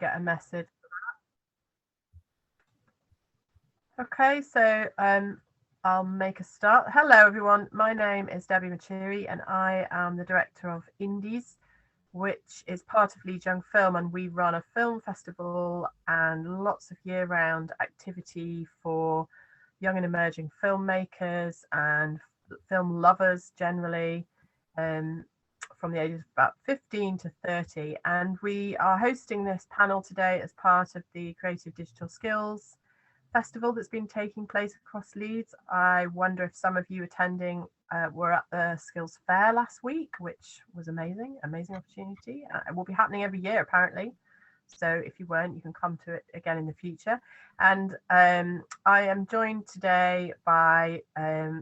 get a message. Okay, so I'll make a start. Hello, everyone. My name is Debbie Maturi, and I am the director of Indies, which is part of Leeds Young Film, and we run a film festival and lots of year-round activity for young and emerging filmmakers and film lovers generally, from the ages of about 15 to 30. And we are hosting this panel today as part of the Creative Digital Skills Festival that's been taking place across Leeds. I wonder if some of you attending were at the Skills Fair last week, which was amazing opportunity. It will be happening every year apparently. So if you weren't, you can come to it again in the future. And I am joined today by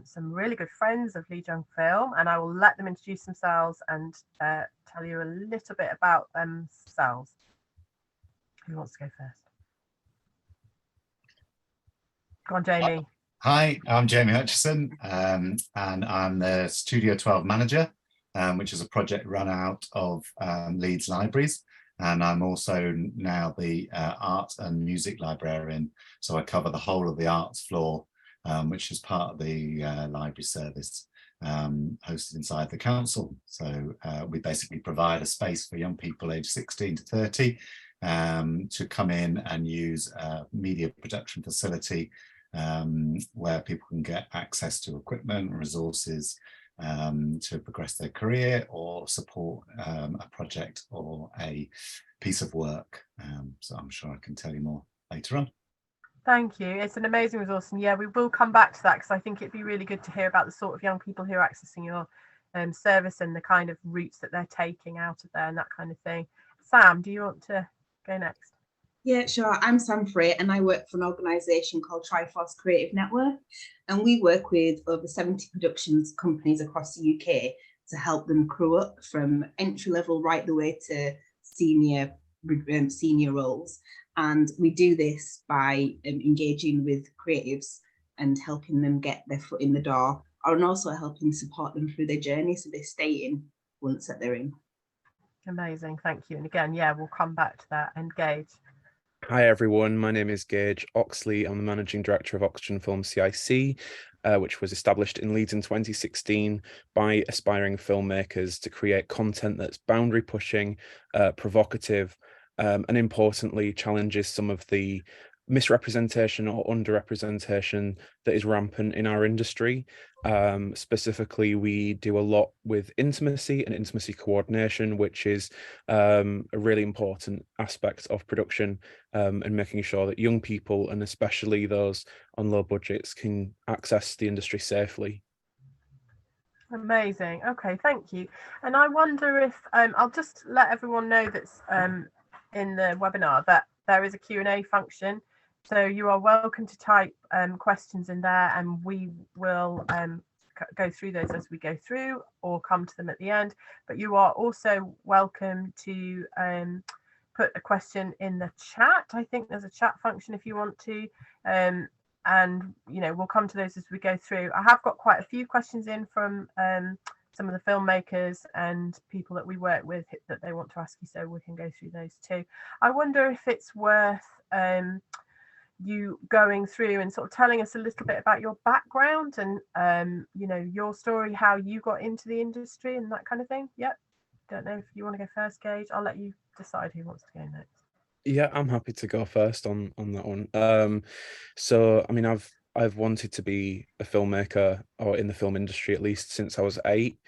some really good friends of Leeds Young Film, and I will let them introduce themselves and tell you a little bit about themselves. Who wants to go first? Go on, Jamie. Hi, I'm Jamie Hutchison, and I'm the Studio 12 manager, which is a project run out of Leeds Libraries. And I'm also now the art and music librarian. So I cover the whole of the arts floor, which is part of the library service hosted inside the council. So we basically provide a space for young people aged 16 to 30 to come in and use a media production facility where people can get access to equipment, resources, to progress their career or support a project or a piece of work. So I'm sure I can tell you more later on. Thank you. It's an amazing resource, and yeah, we will come back to that because I think it'd be really good to hear about the sort of young people who are accessing your service and the kind of routes that they're taking out of there and that kind of thing. Sam, do you want to go next? Yeah, sure. I'm Sam Frey, and I work for an organisation called Triforce Creative Network, and we work with over 70 productions companies across the UK to help them crew up from entry level right the way to senior roles. And we do this by engaging with creatives and helping them get their foot in the door, and also helping support them through their journey so they stay in once that they're in. Amazing, thank you. And again, yeah, we'll come back to that. And Gage. Hi everyone, my name is Gage Oxley. I'm the Managing Director of Oxygen Film CIC, which was established in Leeds in 2016 by aspiring filmmakers to create content that's boundary pushing, provocative, and importantly challenges some of the misrepresentation or underrepresentation that is rampant in our industry. Specifically, we do a lot with intimacy and intimacy coordination, which is a really important aspect of production, and making sure that young people, and especially those on low budgets, can access the industry safely. Amazing. Okay, thank you. And I wonder if I'll just let everyone know that's in the webinar that there is a Q&A function. So you are welcome to type questions in there, and we will go through those as we go through or come to them at the end. But you are also welcome to put a question in the chat. I think there's a chat function if you want to. And you know, we'll come to those as we go through. I have got quite a few questions in from some of the filmmakers and people that we work with that they want to ask you, so we can go through those too. I wonder if it's worth you going through and sort of telling us a little bit about your background and you know, your story, how you got into the industry and that kind of thing. Yep. Don't know if you want to go first, Gage. I'll let you decide who wants to go next. Yeah, I'm happy to go first on that one. So I mean, I've wanted to be a filmmaker, or in the film industry at least, since I was 8,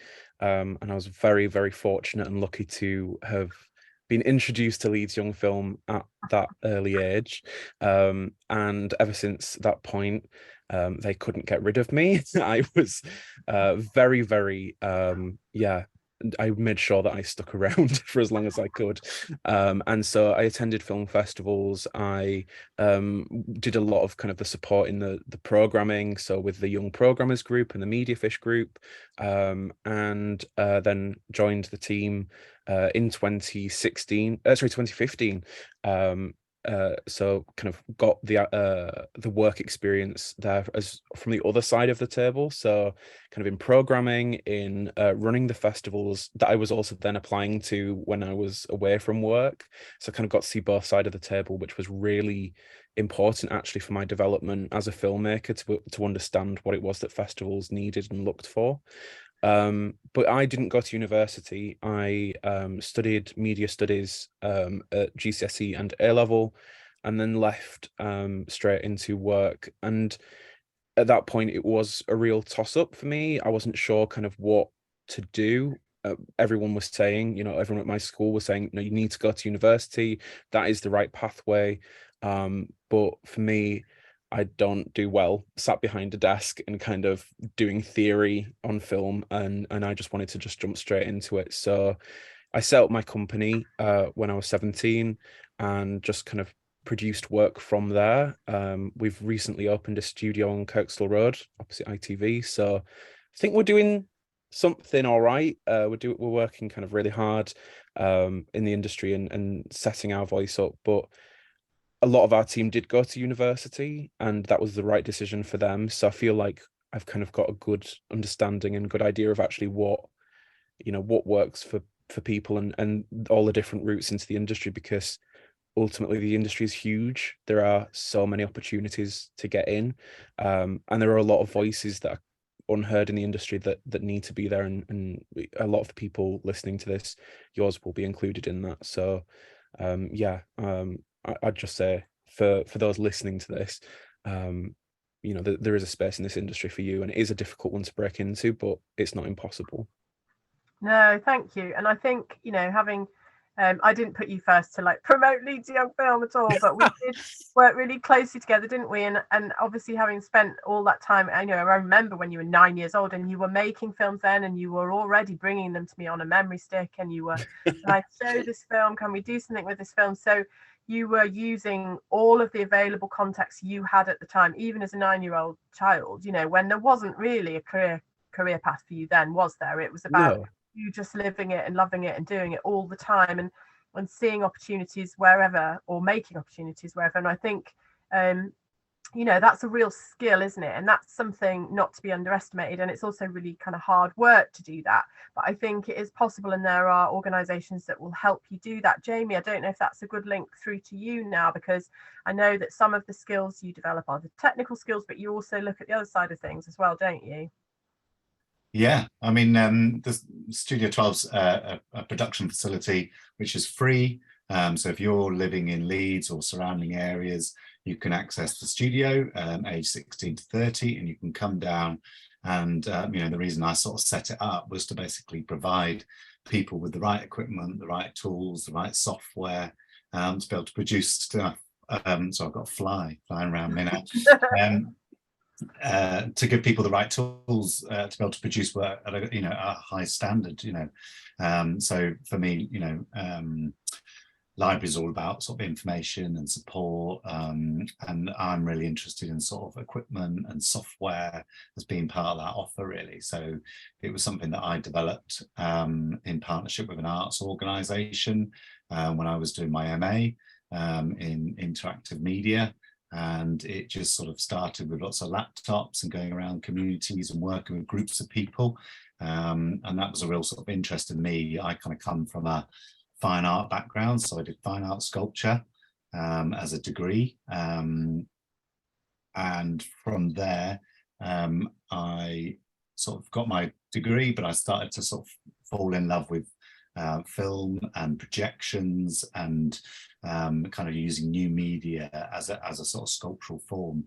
and I was very, very fortunate and lucky to have been introduced to Leeds Young Film at that early age, and ever since that point, they couldn't get rid of me. I was very, very I made sure that I stuck around for as long as I could. And so I attended film festivals. I did a lot of kind of the support in the programming, so with the Young Programmers group and the Mediafish group, and then joined the team in 2015, so kind of got the work experience there as from the other side of the table. So kind of in programming, in running the festivals that I was also then applying to when I was away from work. So kind of got to see both sides of the table, which was really important actually for my development as a filmmaker to understand what it was that festivals needed and looked for. But I didn't go to university. I studied media studies at GCSE and A level, and then left straight into work. And at that point, it was a real toss up for me. I wasn't sure kind of what to do. Everyone was saying, everyone at my school was saying, no, you need to go to university. That is the right pathway. But for me, I don't do well sat behind a desk and kind of doing theory on film, and I just wanted to just jump straight into it. So I set up my company when I was 17 and just kind of produced work from there. We've recently opened a studio on Kirkstall Road opposite ITV, so I think we're doing something all right. We're working kind of really hard in the industry and setting our voice up, but a lot of our team did go to university, and that was the right decision for them. So I feel like I've kind of got a good understanding and good idea of actually what works for people and all the different routes into the industry, because ultimately the industry is huge. There are so many opportunities to get in, and there are a lot of voices that are unheard in the industry that need to be there, and a lot of the people listening to this, yours will be included in that. So I'd just say for those listening to this, there is a space in this industry for you, and it is a difficult one to break into, but it's not impossible. No, thank you. And I think, having I didn't put you first to like promote Leeds Young Film at all, but we did work really closely together, didn't we? And obviously having spent all that time, I remember when you were 9 years old and you were making films then, and you were already bringing them to me on a memory stick, and you were like, show this film, can we do something with this film? So you were using all of the available context you had at the time, even as a 9-year-old child, when there wasn't really a career path for you then, was there? It was about you just living it and loving it and doing it all the time, and seeing opportunities wherever, or making opportunities wherever. And I think that's a real skill, isn't it? And that's something not to be underestimated, and it's also really kind of hard work to do that, but I think it is possible, and there are organizations that will help you do that. Jamie, I don't know if that's a good link through to you now, because I know that some of the skills you develop are the technical skills, but you also look at the other side of things as well, don't you? Yeah, I mean, the Studio 12's a production facility which is free. So if you're living in Leeds or surrounding areas, you can access the studio age 16 to 30, and you can come down. And the reason I sort of set it up was to basically provide people with the right equipment, the right tools, the right software to be able to produce stuff. So I've got a flying around me now. To give people the right tools to be able to produce work at a high standard. So for me, library is all about sort of information and support, and I'm really interested in sort of equipment and software as being part of that offer, really. So it was something that I developed in partnership with an arts organisation when I was doing my MA in interactive media. And it just sort of started with lots of laptops and going around communities and working with groups of people. And that was a real sort of interest in me. I kind of come from a fine art background, so I did fine art sculpture as a degree. And from there, I sort of got my degree, but I started to sort of fall in love with film and projections, and kind of using new media as a sort of sculptural form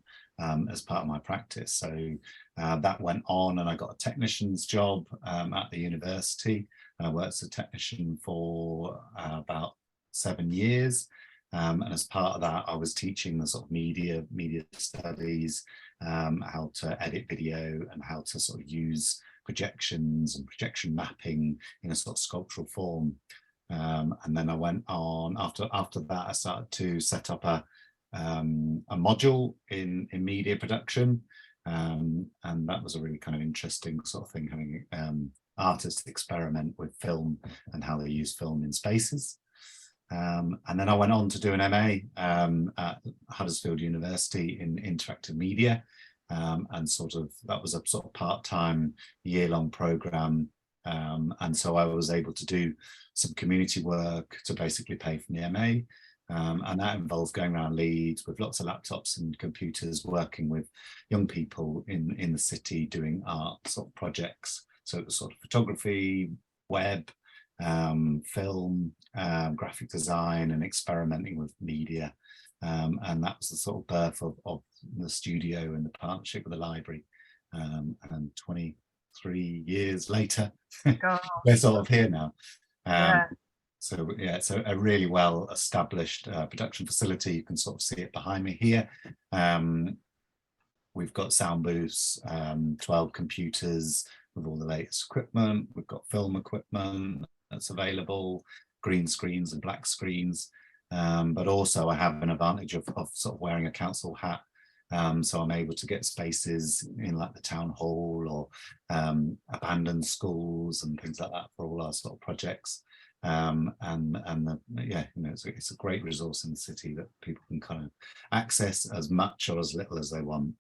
as part of my practice. So that went on, and I got a technician's job at the university. I worked as a technician for about 7 years. And as part of that, I was teaching the sort of media studies, how to edit video and how to sort of use projections and projection mapping in a sort of sculptural form. And then I went on after that, I started to set up a module in media production. And that was a really kind of interesting sort of thing, having artists experiment with film and how they use film in spaces. And then I went on to do an MA at Huddersfield University in interactive media. And that was a sort of part-time year-long program. And so I was able to do some community work to basically pay for the MA. And that involved going around Leeds with lots of laptops and computers, working with young people in the city doing art sort of projects. So it was sort of photography, web, film, graphic design, and experimenting with media. And that was the sort of birth of the studio and the partnership with the library. And 23 years later, we're sort of here now. So yeah, it's a really well established production facility. You can sort of see it behind me here. We've got sound booths, 12 computers with all the latest equipment. We've got film equipment that's available, green screens and black screens. But also I have an advantage of sort of wearing a council hat. So I'm able to get spaces in like the town hall or abandoned schools and things like that for all our sort of projects. It's a great resource in the city that people can kind of access as much or as little as they want.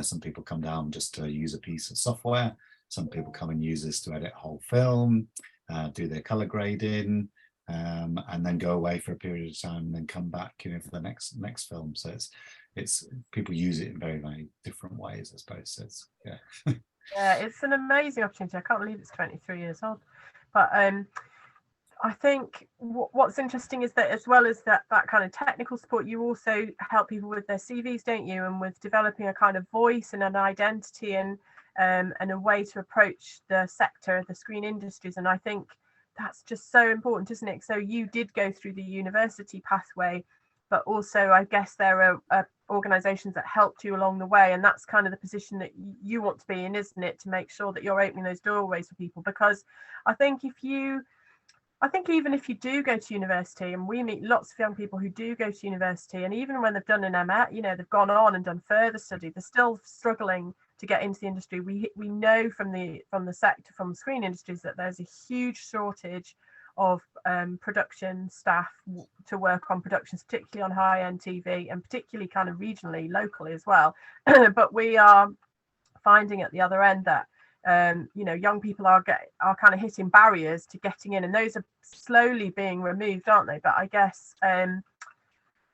Some people come down just to use a piece of software. Some people come and use this to edit a whole film, do their color grading, and then go away for a period of time and then come back, for the next film. So it's people use it in very, very different ways, I suppose. So yeah, it's an amazing opportunity. I can't believe it's 23 years old, but I think what's interesting is that as well as that kind of technical support, you also help people with their CVs, don't you, and with developing a kind of voice and an identity and a way to approach the sector, the screen industries. And I think that's just so important, isn't it? So you did go through the university pathway, but also I guess there are organisations that helped you along the way, and that's kind of the position that you want to be in, isn't it, to make sure that you're opening those doorways for people. Because I think even if you do go to university, and we meet lots of young people who do go to university, and even when they've done an MA, they've gone on and done further study, they're still struggling to get into the industry. We know from the sector, from screen industries, that there's a huge shortage of production staff to work on productions, particularly on high-end TV, and particularly kind of regionally, locally as well. But we are finding at the other end that young people are kind of hitting barriers to getting in, and those are slowly being removed, aren't they? But I guess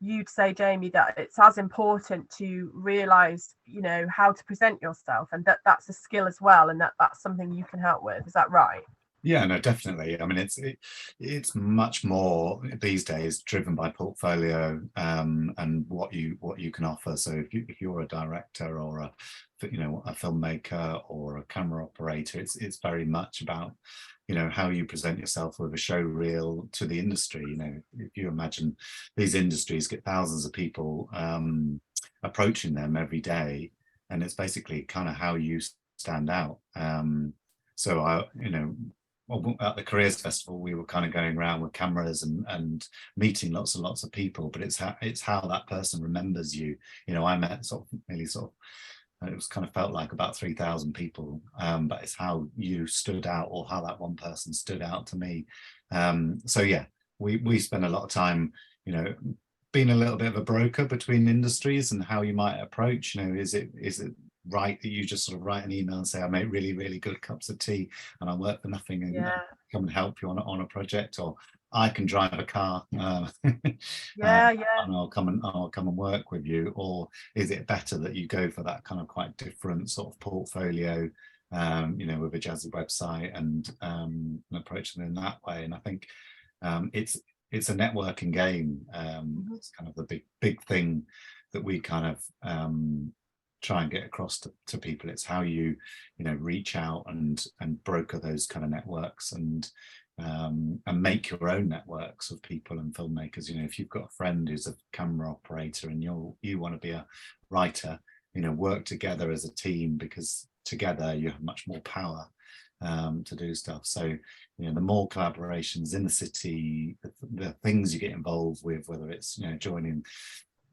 you'd say, Jamie, that it's as important to realise, how to present yourself, and that's a skill as well, and that's something you can help with. Is that right? Yeah, no, definitely. I mean, it's much more these days driven by portfolio and what you can offer. So if you're a director or a filmmaker or a camera operator, it's very much about how you present yourself with a show reel to the industry. If you imagine these industries get thousands of people approaching them every day, and it's basically kind of how you stand out. At the Careers Festival, we were kind of going around with cameras and meeting lots and lots of people, but it's how that person remembers you. I met it was kind of felt like about 3,000 people, but it's how you stood out, or how that one person stood out to me. We spend a lot of time, being a little bit of a broker between industries and how you might approach. Is it right that you just sort of write an email and say, I make really, really good cups of tea and I work for nothing, and come and help you on a project, or I can drive a car and I'll come and work with you? Or is it better that you go for that kind of quite different sort of portfolio, with a jazzy website and approach them in that way? And I think it's a networking game. It's kind of the big thing that we kind of try and get across to people. It's how you reach out and broker those kind of networks and make your own networks of people and filmmakers. If you've got a friend who's a camera operator and you want to be a writer, work together as a team, because together you have much more power to do stuff. So the more collaborations in the city, the things you get involved with, whether it's joining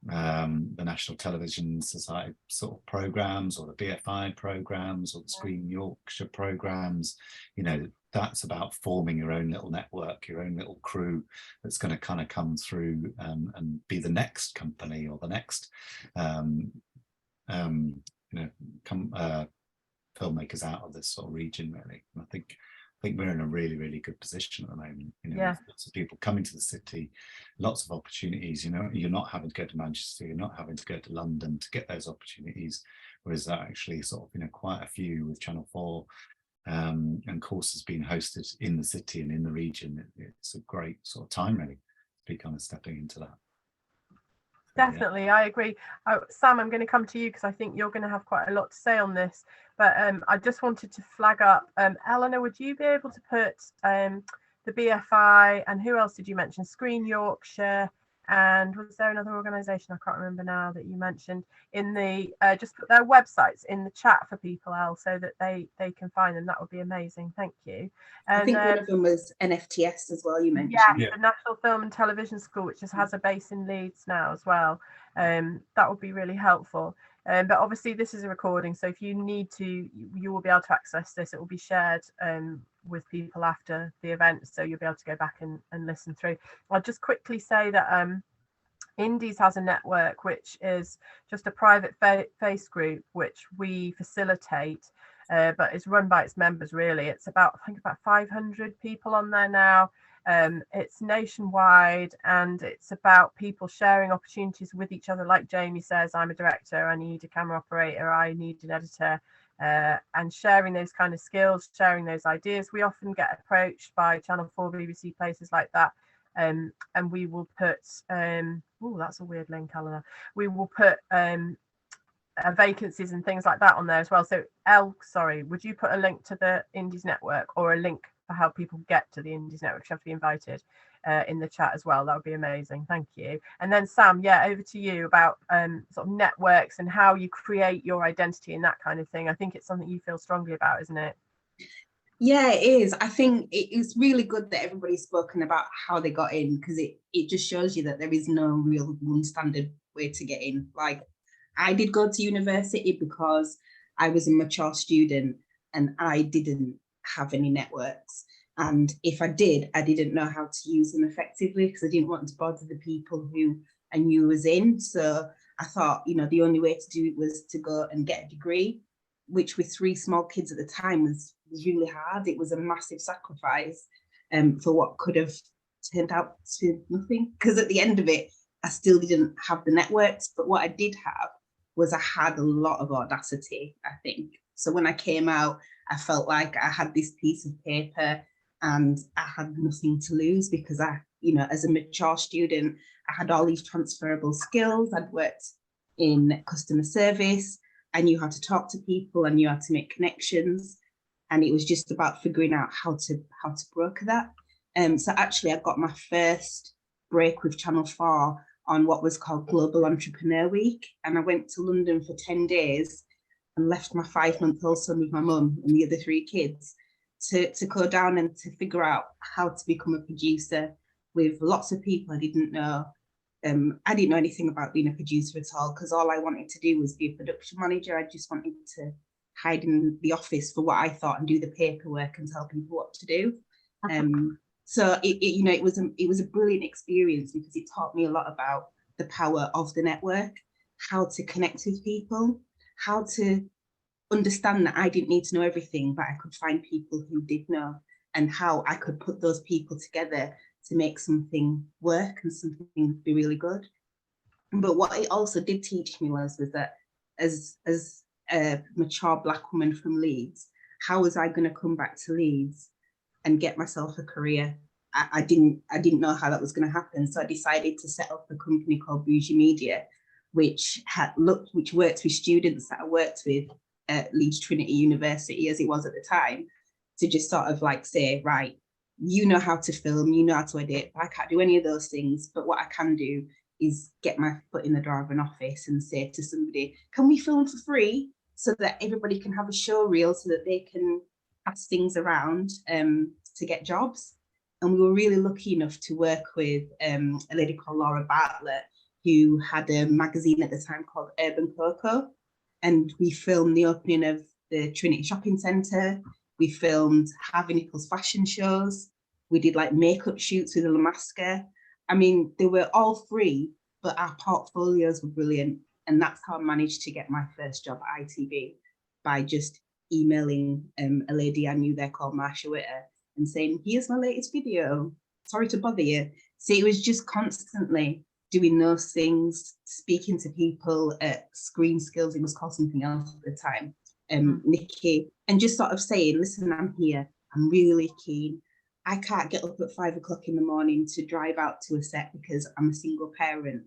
the National Television Society sort of programs, or the BFI programs, or the Screen Yorkshire programs. You know, that's about forming your own little network, your own little crew that's going to kind of come through and be the next company or the next filmmakers out of this sort of region, really. And I think we're in a really good position at the moment. You know, lots of people coming to the city, lots of opportunities. You know, you're not having to go to Manchester, you're not having to go to London to get those opportunities, whereas there are actually sort of, you know, quite a few with Channel 4 and courses being hosted in the city and in the region. It's a great sort of time, really, to be kind of stepping into that. Definitely, I agree. Sam, I'm going to come to you because I think you're going to have quite a lot to say on this. But I just wanted to flag up, Eleanor, would you be able to put the BFI, and who else did you mention? Screen Yorkshire, and was there another organisation, I can't remember now, that you mentioned, in the just put their websites in the chat for people, Elle, so that they can find them. That would be amazing. Thank you. And I think one of them was NFTS as well, you mentioned. Yeah, the National Film and Television School, which just has a base in Leeds now as well. That would be really helpful. But obviously this is a recording, so if you need to, you will be able to access this. It will be shared with people after the event, so you'll be able to go back and listen through. I'll just quickly say that Indies has a network which is just a private face group which we facilitate, but it's run by its members, really. It's about, I think, about 500 people on there now. It's nationwide, and it's about people sharing opportunities with each other. Like Jamie says, I'm a director, I need a camera operator, I need an editor, and sharing those kind of skills, sharing those ideas. We often get approached by Channel 4, BBC, places like that, and we will put oh, that's a weird link, Eleanor. We will put vacancies and things like that on there as well. So Elle, sorry, would you put a link to the Indies network, or a link for how people get to the Indies network? You have to be invited in the chat as well. That would be amazing. Thank you. And then Sam, yeah, over to you about sort of networks and how you create your identity and that kind of thing. I think it's something you feel strongly about, isn't it? Yeah, it is. I think it's really good that everybody's spoken about how they got in, because it just shows you that there is no real one standard way to get in. Like, I did go to university because I was a mature student and I didn't have any networks. And if I did, I didn't know how to use them effectively, because I didn't want to bother the people who I knew was in. So I thought, you know, the only way to do it was to go and get a degree, which with 3 small kids at the time was really hard. It was a massive sacrifice for what could have turned out to nothing, because at the end of it, I still didn't have the networks. But what I did have was I had a lot of audacity, I think. So when I came out, I felt like I had this piece of paper and I had nothing to lose, because I, you know, as a mature student, I had all these transferable skills. I'd worked in customer service. I knew how to talk to people. I knew how to make connections. And it was just about figuring out how to broker that. So actually, I got my first break with Channel 4 on what was called Global Entrepreneur Week. And I went to London for 10 days and left my 5-month-old son with my mum and the other 3 kids to go down and to figure out how to become a producer with lots of people I didn't know. I didn't know anything about being a producer at all, because all I wanted to do was be a production manager. I just wanted to hide in the office for what I thought and do the paperwork and tell people what to do. So it was a brilliant experience, because it taught me a lot about the power of the network, how to connect with people, how to understand that I didn't need to know everything, but I could find people who did know, and how I could put those people together to make something work and something be really good. But what it also did teach me was that as a mature Black woman from Leeds, how was I going to come back to Leeds and get myself a career? I didn't know how that was going to happen. So I decided to set up a company called Bougie Media, which worked with students that I worked with at Leeds Trinity University, as it was at the time, to just sort of like say, right, you know how to film, you know how to edit, but I can't do any of those things. But what I can do is get my foot in the door of an office and say to somebody, can we film for free, so that everybody can have a show reel, so that they can pass things around to get jobs. And we were really lucky enough to work with a lady called Laura Bartlett, who had a magazine at the time called Urban Cocoa. And we filmed the opening of the Trinity Shopping Centre. We filmed Harvey Nichols fashion shows. We did like makeup shoots with Lamaska. I mean, they were all free, but our portfolios were brilliant. And that's how I managed to get my first job at ITV, by just emailing a lady I knew there called Marsha Witter and saying, here's my latest video. Sorry to bother you. So it was just constantly doing those things, speaking to people at Screen Skills, it was called something else at the time, Nikki, and just sort of saying, listen, I'm here, I'm really keen. I can't get up at 5 o'clock in the morning to drive out to a set because I'm a single parent,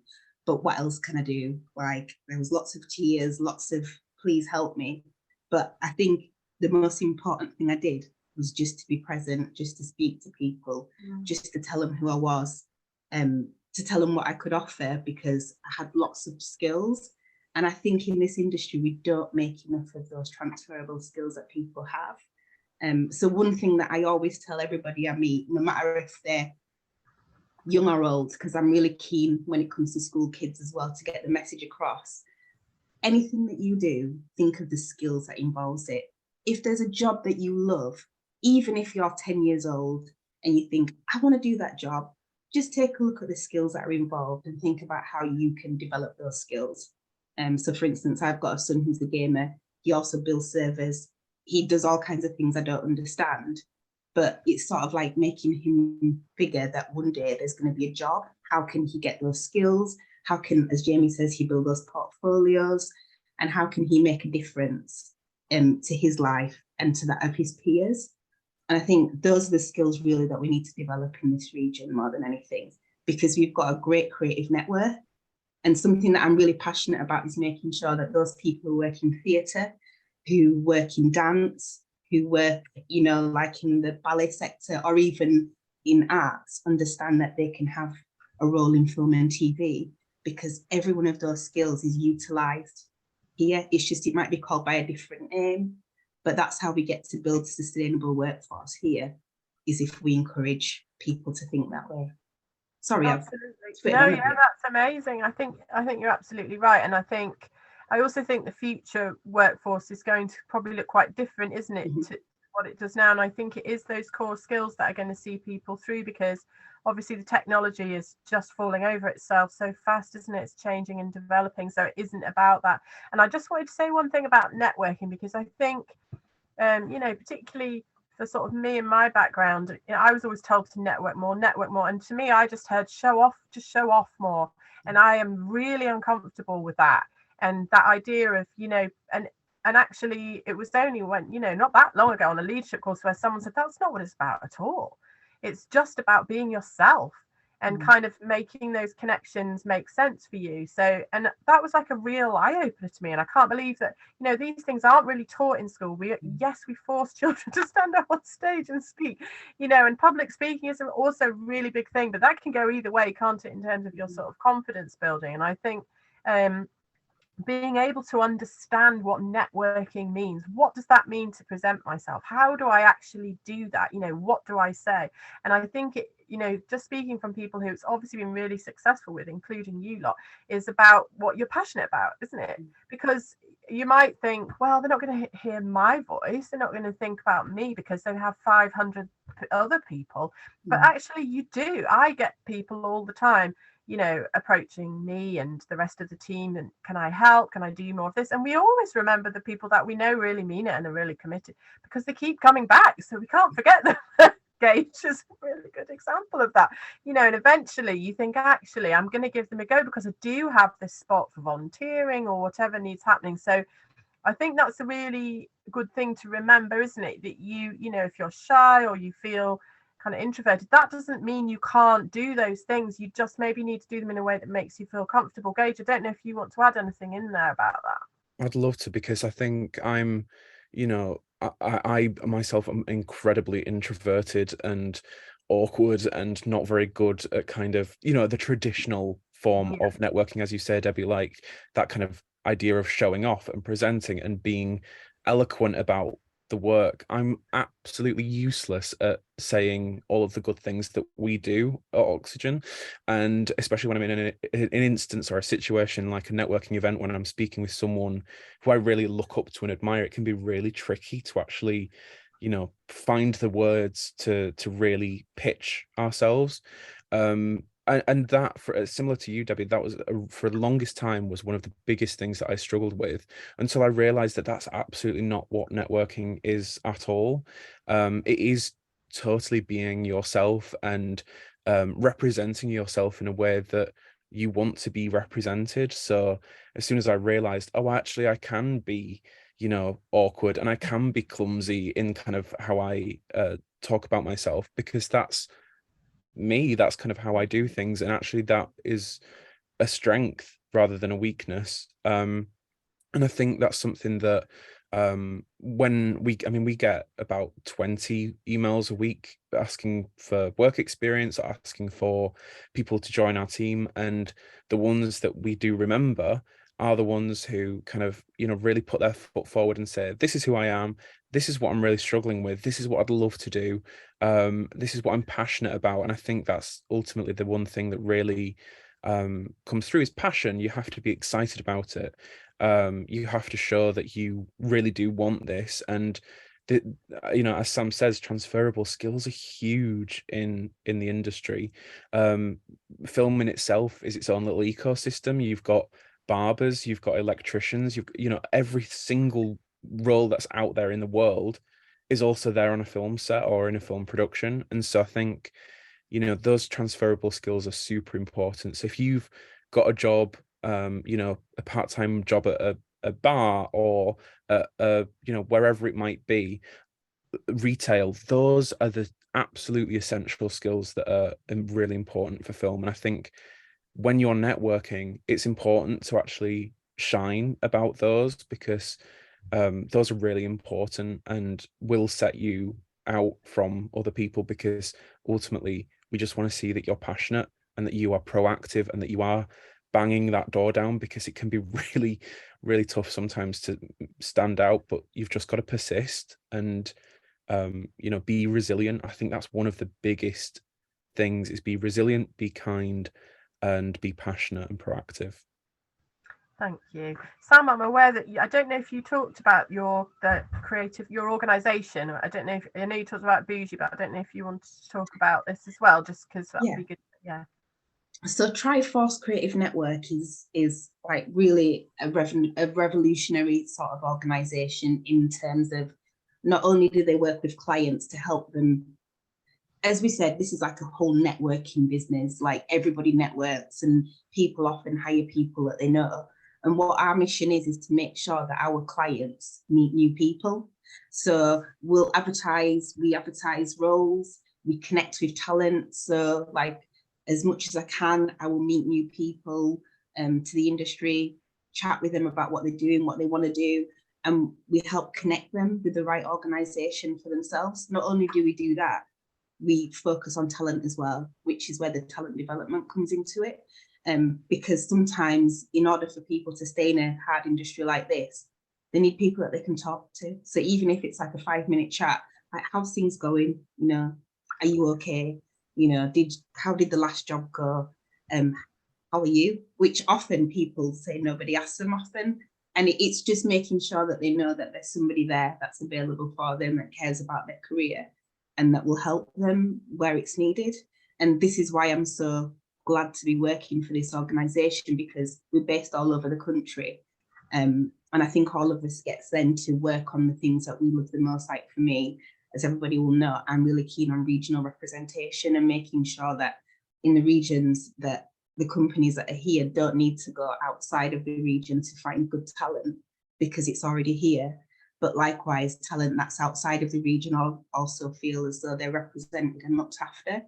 but what else can I do? Like, there was lots of tears, lots of please help me. But I think the most important thing I did was just to be present, just to speak to people, just to tell them who I was, to tell them what I could offer, because I had lots of skills. And I think in this industry, we don't make enough of those transferable skills that people have. So one thing that I always tell everybody I meet, no matter if they're young or old, because I'm really keen when it comes to school kids as well, to get the message across. Anything that you do, think of the skills that involves it. If there's a job that you love, even if you're 10 years old and you think, I want to do that job, just take a look at the skills that are involved and think about how you can develop those skills. So for instance, I've got a son who's a gamer. He also builds servers. He does all kinds of things I don't understand, but it's sort of like making him figure that one day there's going to be a job. How can he get those skills? How can, as Jamie says, he build those portfolios? And how can he make a difference to his life and to that of his peers? And I think those are the skills really that we need to develop in this region more than anything, because we've got a great creative network. And something that I'm really passionate about is making sure that those people who work in theatre, who work in dance, who work, you know, like in the ballet sector or even in arts, understand that they can have a role in film and TV, because every one of those skills is utilised here. It's just, it might be called by a different name, but that's how we get to build a sustainable workforce here, is if we encourage people to think that way. Sorry, absolutely. No, yeah, that's amazing. I think you're absolutely right, and I also think the future workforce is going to probably look quite different, isn't it, to what it does now? And I think it is those core skills that are going to see people through, because obviously the technology is just falling over itself so fast, isn't it? It's changing and developing, so it isn't about that. And I just wanted to say one thing about networking, because I think, you know, particularly for sort of me and my background, you know, I was always told to network more, and to me, I just heard show off more, and I am really uncomfortable with that. And that idea of, you know, and actually it was only when, you know, not that long ago on a leadership course where someone said, that's not what it's about at all. It's just about being yourself and kind of making those connections make sense for you. So, and that was like a real eye-opener to me. And I can't believe that, you know, these things aren't really taught in school. We force children to stand up on stage and speak, you know, and public speaking is also a really big thing, but that can go either way, can't it, in terms of your sort of confidence building. And I think being able to understand what networking means, what does that mean to present myself, how do I actually do that, you know, what do I say? And I think it, you know, just speaking from people who it's obviously been really successful with, including you lot, is about what you're passionate about, isn't it? Because you might think, well, they're not going to hear my voice, they're not going to think about me because they have 500 other people, but actually you do. I get people all the time, you know, approaching me and the rest of the team, and can I help, can I do more of this? And we always remember the people that we know really mean it and are really committed, because they keep coming back, so we can't forget them. Gage is a really good example of that, you know. And eventually you think, actually, I'm going to give them a go because I do have this spot for volunteering or whatever needs happening. So I think that's a really good thing to remember, isn't it, that you know, if you're shy or you feel kind of introverted, that doesn't mean you can't do those things. You just maybe need to do them in a way that makes you feel comfortable. Gage, I don't know if you want to add anything in there about that. I'd love to, because I think I'm, you know, I myself am incredibly introverted and awkward and not very good at kind of, you know, the traditional form of networking, as you say, Debbie, like that kind of idea of showing off and presenting and being eloquent about the work. I'm absolutely useless at saying all of the good things that we do at Oxygen, and especially when I'm in an instance or a situation like a networking event, when I'm speaking with someone who I really look up to and admire, it can be really tricky to actually, you know, find the words to really pitch ourselves. And that, for similar to you, Debbie, that was for the longest time was one of the biggest things that I struggled with, until I realized that that's absolutely not what networking is at all. It is totally being yourself and representing yourself in a way that you want to be represented. So as soon as I realized, oh, actually I can be, you know, awkward, and I can be clumsy in kind of how I talk about myself, because that's me, that's kind of how I do things, and actually that is a strength rather than a weakness. And I think that's something that when we get about 20 emails a week asking for work experience, asking for people to join our team, and the ones that we do remember are the ones who kind of, you know, really put their foot forward and say, this is who I am, this is what I'm really struggling with, this is what I'd love to do, this is what I'm passionate about. And I think that's ultimately the one thing that really comes through is passion. You have to be excited about it. You have to show that you really do want this. And you know, as Sam says, transferable skills are huge in the industry. Film in itself is its own little ecosystem. You've got barbers, you've got electricians, you know, every single role that's out there in the world is also there on a film set or in a film production. And so I think, you know, those transferable skills are super important. So if you've got a job, you know, a part-time job at a bar or you know, wherever it might be, retail, those are the absolutely essential skills that are really important for film. And I think when you're networking, it's important to actually shine about those, because those are really important and will set you out from other people, because ultimately we just want to see that you're passionate and that you are proactive and that you are banging that door down, because it can be really, really tough sometimes to stand out, but you've just got to persist and you know, be resilient. I think that's one of the biggest things, is be resilient, be kind, and be passionate and proactive. Thank you, Sam. I'm aware that I don't know if you talked about your organisation. I don't know if I know you talked about Bougie, but I don't know if you wanted to talk about this as well, just because that would be good. Yeah. So Triforce Creative Network is like really a revolutionary sort of organisation in terms of not only do they work with clients to help them. As we said, this is like a whole networking business, like everybody networks and people often hire people that they know. And what our mission is to make sure that our clients meet new people. So we advertise roles, we connect with talent. So like as much as I can, I will meet new people to the industry, chat with them about what they're doing, what they want to do. And we help connect them with the right organisation for themselves. Not only do we do that, we focus on talent as well, which is where the talent development comes into it. Because sometimes in order for people to stay in a hard industry like this, they need people that they can talk to. So even if it's like a 5-minute chat, like how's things going? You know, are you okay? You know, how did the last job go? How are you? Which often people say nobody asks them often. And it's just making sure that they know that there's somebody there that's available for them, that cares about their career, and that will help them where it's needed. And this is why I'm so glad to be working for this organisation, because we're based all over the country. And I think all of us gets then to work on the things that we love the most. Like for me, as everybody will know, I'm really keen on regional representation and making sure that in the regions that the companies that are here don't need to go outside of the region to find good talent, because it's already here. But likewise, talent that's outside of the region also feel as though they're represented and looked after.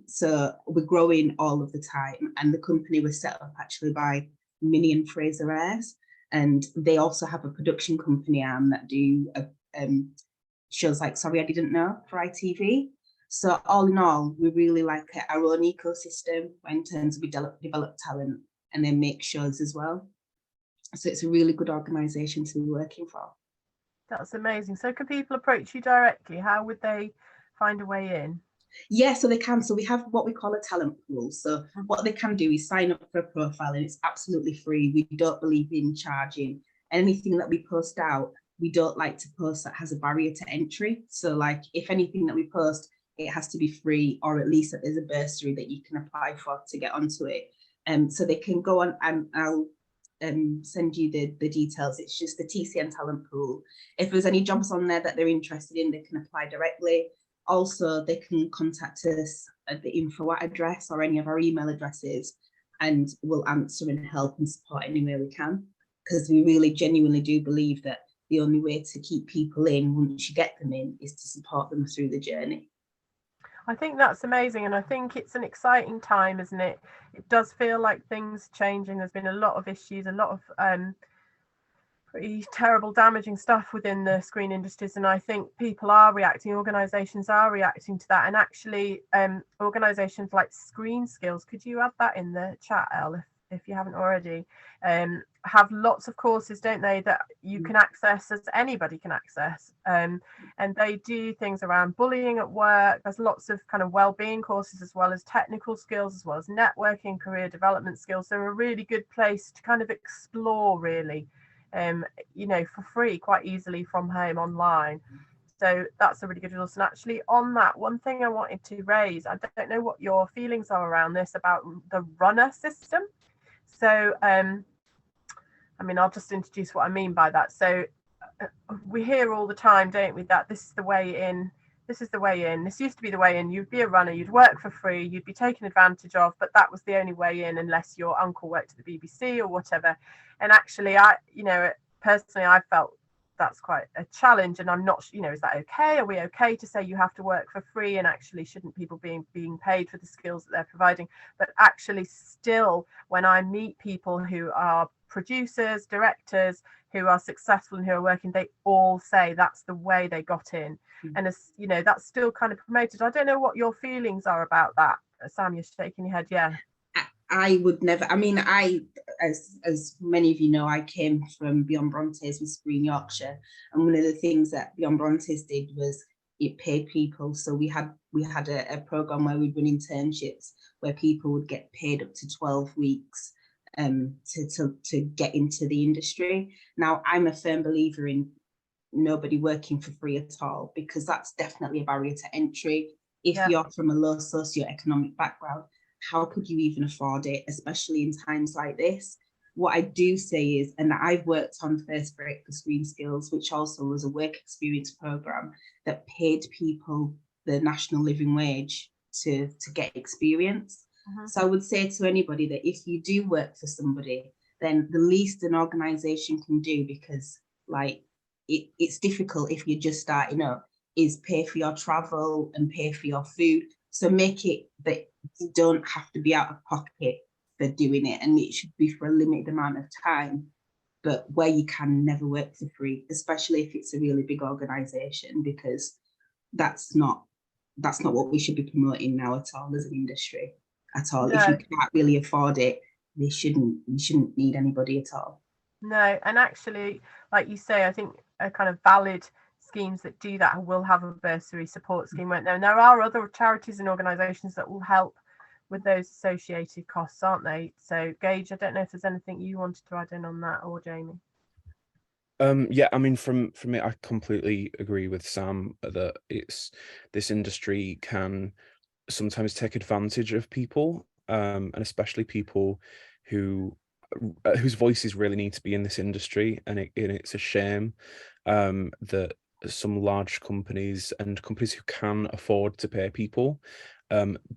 So we're growing all of the time, and the company was set up actually by Minnie and Fraser Ayres, and they also have a production company arm that do shows like Sorry I Didn't Know for ITV. So all in all, we really like our own ecosystem in terms of we develop talent and then make shows as well. So it's a really good organisation to be working for. That's amazing. So can people approach you directly? How would they find a way in? Yeah, so they can. So we have what we call a talent pool. So what they can do is sign up for a profile, and it's absolutely free. We don't believe in charging. Anything that we post out, we don't like to post that has a barrier to entry. So like if anything that we post, it has to be free, or at least that there's a bursary that you can apply for to get onto it. So they can go on, and I'll send you the details. It's just the TCN talent pool. If there's any jobs on there that they're interested in, they can apply directly. Also, they can contact us at the info address or any of our email addresses, and we'll answer and help and support any way we can, because we really genuinely do believe that the only way to keep people in once you get them in is to support them through the journey. I think that's amazing, and I think it's an exciting time, isn't it? It does feel like things changing. There's been a lot of issues, a lot of pretty terrible, damaging stuff within the screen industries, and I think people are reacting, organisations are reacting to that. And actually, organisations like Screen Skills, could you add that in the chat, Elle, if you haven't already, have lots of courses, don't they, that you can access, as anybody can access, and they do things around bullying at work. There's lots of kind of well-being courses, as well as technical skills, as well as networking, career development skills. They're a really good place to kind of explore, really, you know, for free, quite easily from home online. So that's a really good resource. And actually, on that, one thing I wanted to raise, I don't know what your feelings are around this, about the runner system. So I mean, I'll just introduce what I mean by that. So we hear all the time, don't we, that this is the way in, this is the way in, this used to be the way in. You'd be a runner, you'd work for free, you'd be taken advantage of, but that was the only way in, unless your uncle worked at the BBC or whatever. And actually, I, you know, personally, I felt that's quite a challenge, and I'm not, you know, is that okay? Are we okay to say you have to work for free, and actually shouldn't people being paid for the skills that they're providing? But actually, still, when I meet people who are producers, directors, who are successful and who are working, they all say that's the way they got in. And as you know, that's still kind of promoted. I don't know what your feelings are about that. Sam, you're shaking your head. Yeah. I would never, I mean, as many of you know, I came from Beyond Brontes with Screen Yorkshire, and one of the things that Beyond Brontes did was it paid people. So we had a program where we'd run internships where people would get paid up to 12 weeks to get into the industry. Now, I'm a firm believer in nobody working for free at all, because that's definitely a barrier to entry. If you're from a low socioeconomic background, how could you even afford it, especially in times like this? What I do say is, and I've worked on First Break for Screen Skills, which also was a work experience program that paid people the national living wage to get experience. So I would say to anybody that if you do work for somebody, then the least an organisation can do, because like it's difficult if you're just starting up, is pay for your travel and pay for your food. So make it that you don't have to be out of pocket for doing it, and it should be for a limited amount of time. But where you can, never work for free, especially if it's a really big organisation, because that's not what we should be promoting now at all as an industry at all. No. If you can't really afford it, you shouldn't need anybody at all. No, and actually, like you say, I think a kind of valid schemes that do that will have a bursary support scheme, won't there? And there are other charities and organisations that will help with those associated costs, aren't they? So Gage, I don't know if there's anything you wanted to add in on that, or Jamie. Yeah, I mean, from me, I completely agree with Sam that this industry can sometimes take advantage of people, and especially people whose voices really need to be in this industry, and it's a shame that some large companies and companies who can afford to pay people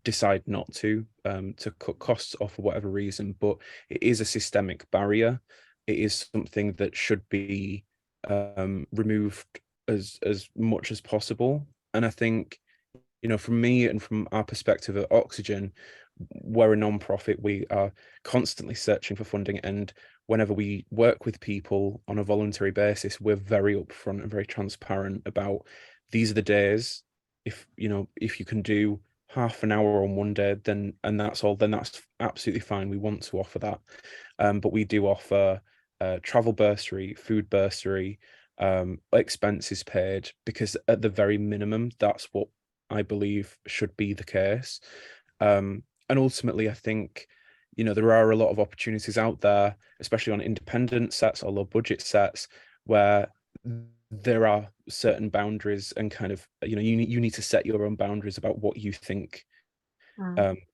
decide not to cut costs off for whatever reason. But it is a systemic barrier. It is something that should be removed as much as possible. And I think, you know, from me and from our perspective at Oxygen, we're a non-profit. We are constantly searching for funding, and whenever we work with people on a voluntary basis, we're very upfront and very transparent about these are the days. If you can do half an hour on one day, then that's all, then that's absolutely fine. We want to offer that, but we do offer travel bursary, food bursary, expenses paid, because at the very minimum, that's what I believe should be the case. And ultimately, I think, there are a lot of opportunities out there, especially on independent sets or low budget sets, where there are certain boundaries and kind of, you need to set your own boundaries about what you think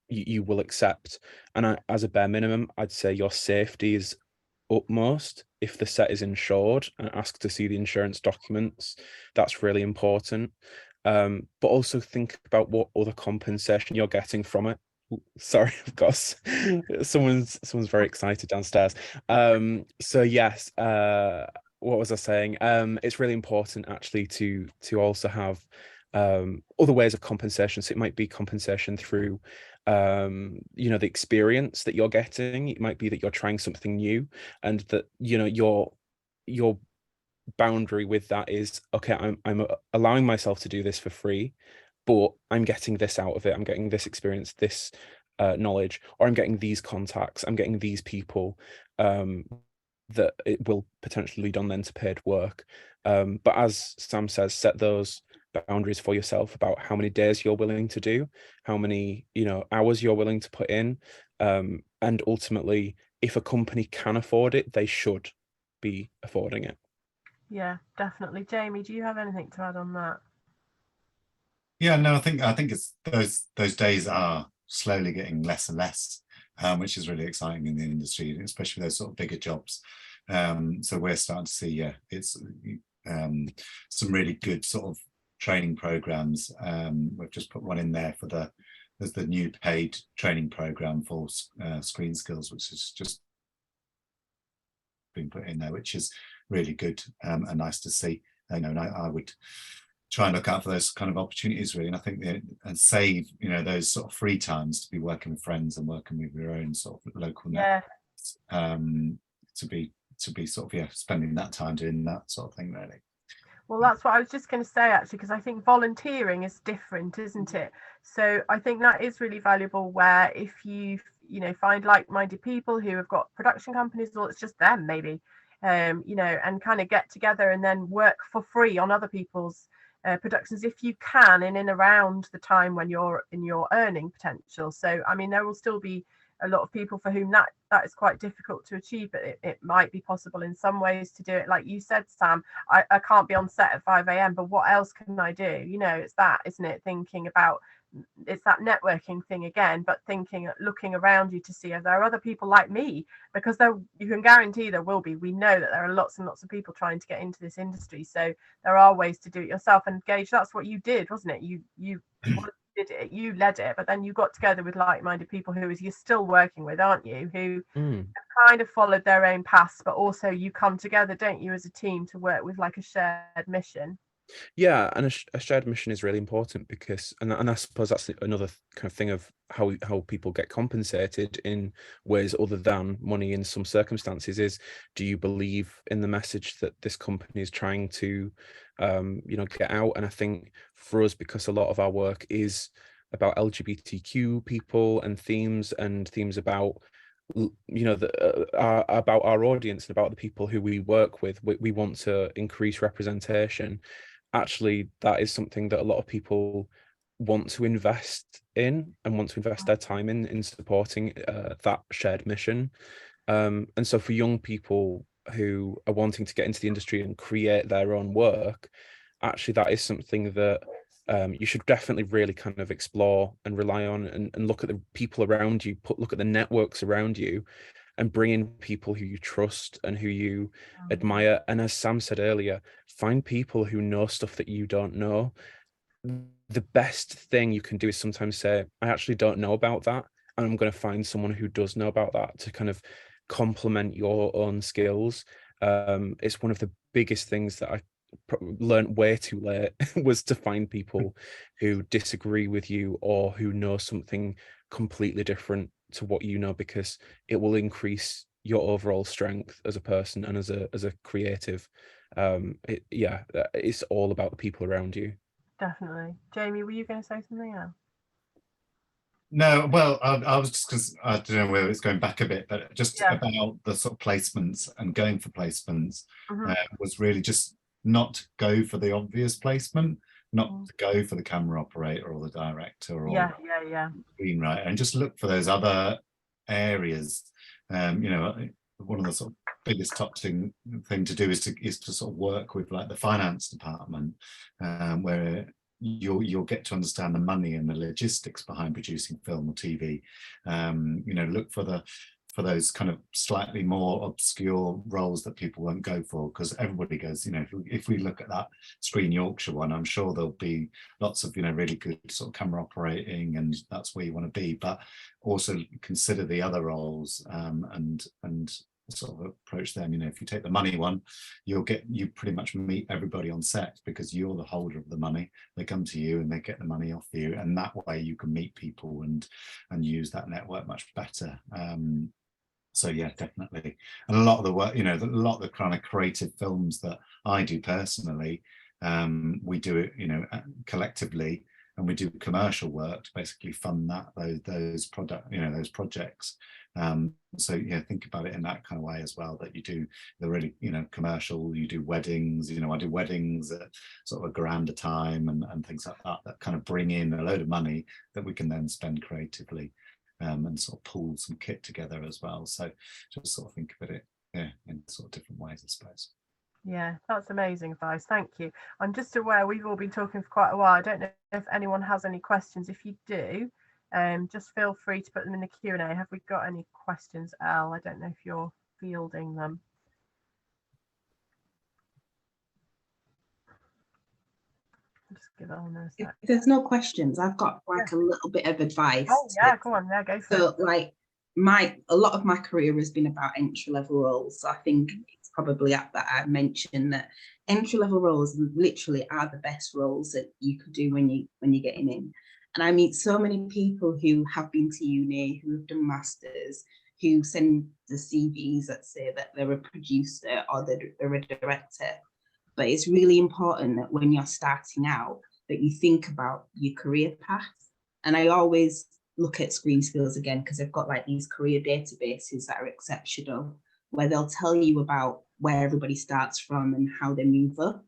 you will accept. And as a bare minimum, I'd say your safety is utmost. If the set is insured and ask to see the insurance documents, that's really important. But also think about what other compensation you're getting from it. Sorry, of course, someone's very excited downstairs. So yes, what was I saying? It's really important actually to also have other ways of compensation. So it might be compensation through the experience that you're getting. It might be that you're trying something new, and that your boundary with that is, okay, I'm allowing myself to do this for free, but I'm getting this out of it. I'm getting this experience, this knowledge, or I'm getting these contacts, I'm getting these people, that it will potentially lead on then to paid work. But as Sam says, set those boundaries for yourself about how many days you're willing to do, how many hours you're willing to put in, and ultimately, if a company can afford it, they should be affording it. Yeah, definitely. Jamie, do you have anything to add on that? Yeah, no, I think it's those days are slowly getting less and less, which is really exciting in the industry, especially those sort of bigger jobs. So we're starting to see, it's some really good sort of training programs. We've just put one in there there's the new paid training program for screen skills, which is just been put in there, which is really good and nice to see. And I would try and look out for those kind of opportunities, really. And I think and save those sort of free times to be working with friends and working with your own sort of local networks, to be sort of spending that time doing that sort of thing, really. Well, that's what I was just going to say, actually, because I think volunteering is different, isn't it? So I think that is really valuable, where if you find like-minded people who have got production companies, or it's just them maybe, and kind of get together and then work for free on other people's productions, if you can, in and around the time when you're in your earning potential. So I mean, there will still be a lot of people for whom that is quite difficult to achieve, but it might be possible in some ways to do it. Like you said, Sam, I can't be on set at 5 a.m, but what else can I do? It's that, isn't it? Thinking about, it's that networking thing again, but looking around you to see if there are other people like me, because you can guarantee there will be. We know that there are lots and lots of people trying to get into this industry, so there are ways to do it yourself. And Gage, that's what you did, wasn't it? You did it, you led it, but then you got together with like-minded people who you're still working with, aren't you, who kind of followed their own paths, but also you come together, don't you, as a team to work with like a shared mission. Yeah, and a shared mission is really important, because, and I suppose that's another kind of thing of how people get compensated in ways other than money in some circumstances, is, do you believe in the message that this company is trying to get out? And I think for us, because a lot of our work is about LGBTQ people and themes about about our audience and about the people who we work with, we want to increase representation. Actually, that is something that a lot of people want to invest in and want to invest their time in supporting that shared mission. And so for young people who are wanting to get into the industry and create their own work, actually that is something that you should definitely really kind of explore and rely on, and look at the people around you, look at the networks around you, and bring in people who you trust and who you admire. And as Sam said earlier, find people who know stuff that you don't know. The best thing you can do is sometimes say, I actually don't know about that, and I'm going to find someone who does know about that to kind of complement your own skills. It's one of the biggest things that I learned way too late was to find people who disagree with you or who know something completely different to what you know, because it will increase your overall strength as a person and as a creative. It's all about the people around you. Definitely. Jamie, were you going to say something else? No, well, I was just, because I don't know whether it's going back a bit, but just about the sort of placements and going for placements was really just not to go for the obvious placement, not Mm. to go for the camera operator or the director or Yeah. screenwriter, and just look for those other areas. You know, one of the sort of biggest top thing to do is to sort of work with like the finance department, where you'll get to understand the money and the logistics behind producing film or TV. You know, look for those kind of slightly more obscure roles that people won't go for, because everybody goes, you know, if we look at that Screen Yorkshire one, I'm sure there'll be lots of, you know, really good sort of camera operating, and that's where you want to be, but also consider the other roles, and sort of approach them. You know, if you take the money one, you pretty much meet everybody on set because you're the holder of the money. They come to you and they get the money off you, and that way you can meet people and use that network much better. So yeah, definitely. And a lot of the work, you know, a lot of the kind of creative films that I do personally, we do it, you know, collectively, and we do commercial work to basically fund those projects. So yeah, think about it in that kind of way as well, that you do the really, you know, commercial, you do weddings, you know, I do weddings at sort of £1,000 a time and things like that kind of bring in a load of money that we can then spend creatively, and sort of pull some kit together as well. So just sort of think of it, yeah, in sort of different ways, I suppose. Yeah, that's amazing advice. Thank you. I'm just aware we've all been talking for quite a while. I don't know if anyone has any questions. If you do, just feel free to put them in the Q&A. Have we got any questions, Elle? I don't know if you're fielding them. Just give it on a sec. If there's no questions, I've got like a little bit of advice. Oh yeah, go on, yeah, go for it. So like a lot of my career has been about entry-level roles. So I think it's probably apt that I mentioned that entry-level roles literally are the best roles that you could do when you're getting in. And I meet so many people who have been to uni, who have done masters, who send the CVs that say that they're a producer or they're a director. But it's really important that when you're starting out, that you think about your career path. And I always look at Screen Skills again, because they've got like these career databases that are exceptional, where they'll tell you about where everybody starts from and how they move up.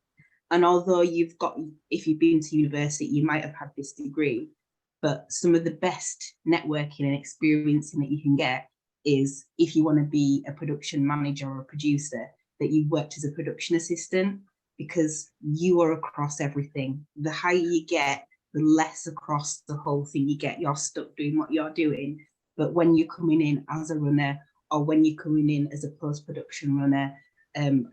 And although if you've been to university, you might have had this degree, but some of the best networking and experiencing that you can get is if you want to be a production manager or a producer, that you've worked as a production assistant, because you are across everything. The higher you get, the less across the whole thing you get. You're stuck doing what you're doing. But when you're coming in as a runner, or when you're coming in as a post-production runner,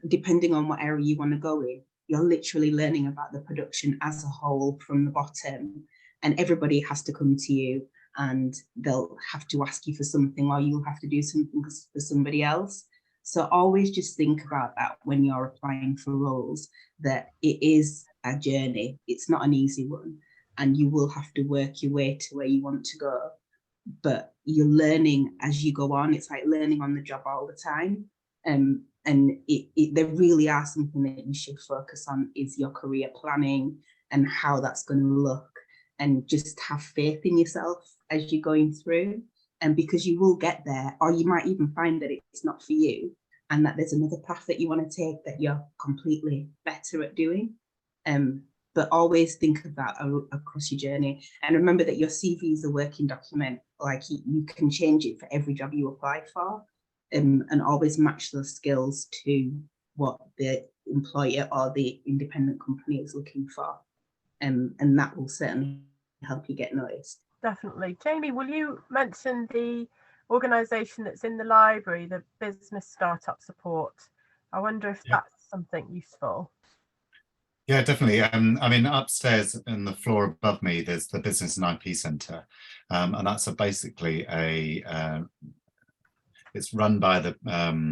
depending on what area you want to go in, you're literally learning about the production as a whole from the bottom. And everybody has to come to you, and they'll have to ask you for something, or you'll have to do something for somebody else. So always just think about that when you're applying for roles, that it is a journey. It's not an easy one, and you will have to work your way to where you want to go. But you're learning as you go on. It's like learning on the job all the time. And there really are something that you should focus on is your career planning and how that's going to look, and just have faith in yourself as you're going through. And because you will get there, or you might even find that it's not for you, and that there's another path that you want to take that you're completely better at doing. But always think of that across your journey. And remember that your CV is a working document. Like you can change it for every job you apply for, and always match those skills to what the employer or the independent company is looking for. And that will certainly help you get noticed. Definitely. Jamie, will you mention the organisation that's in the library, the business startup support? I wonder if that's something useful. Yeah, definitely. I mean, upstairs in the floor above me, there's the Business and IP Centre, and that's basically it's run by the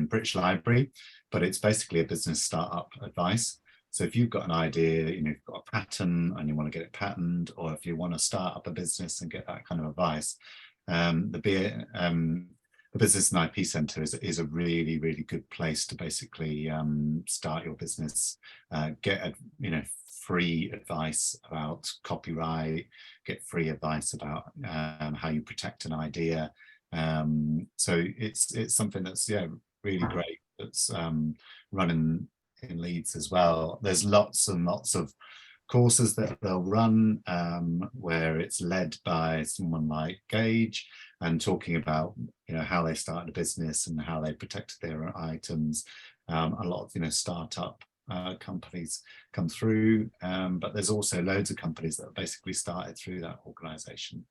British Library, but it's basically a business startup advice. So if you've got an idea, you know, you've got a patent and you want to get it patented, or if you want to start up a business and get that kind of advice, the Business and IP Centre is a really, really good place to basically start your business, get free advice about copyright, get free advice about how you protect an idea. So it's something that's really great. That's running in Leeds as well. There's lots and lots of courses that they'll run where it's led by someone like Gage and talking about, you know, how they started a business and how they protected their items. A lot of, you know, startup companies come through, but there's also loads of companies that have basically started through that organisation.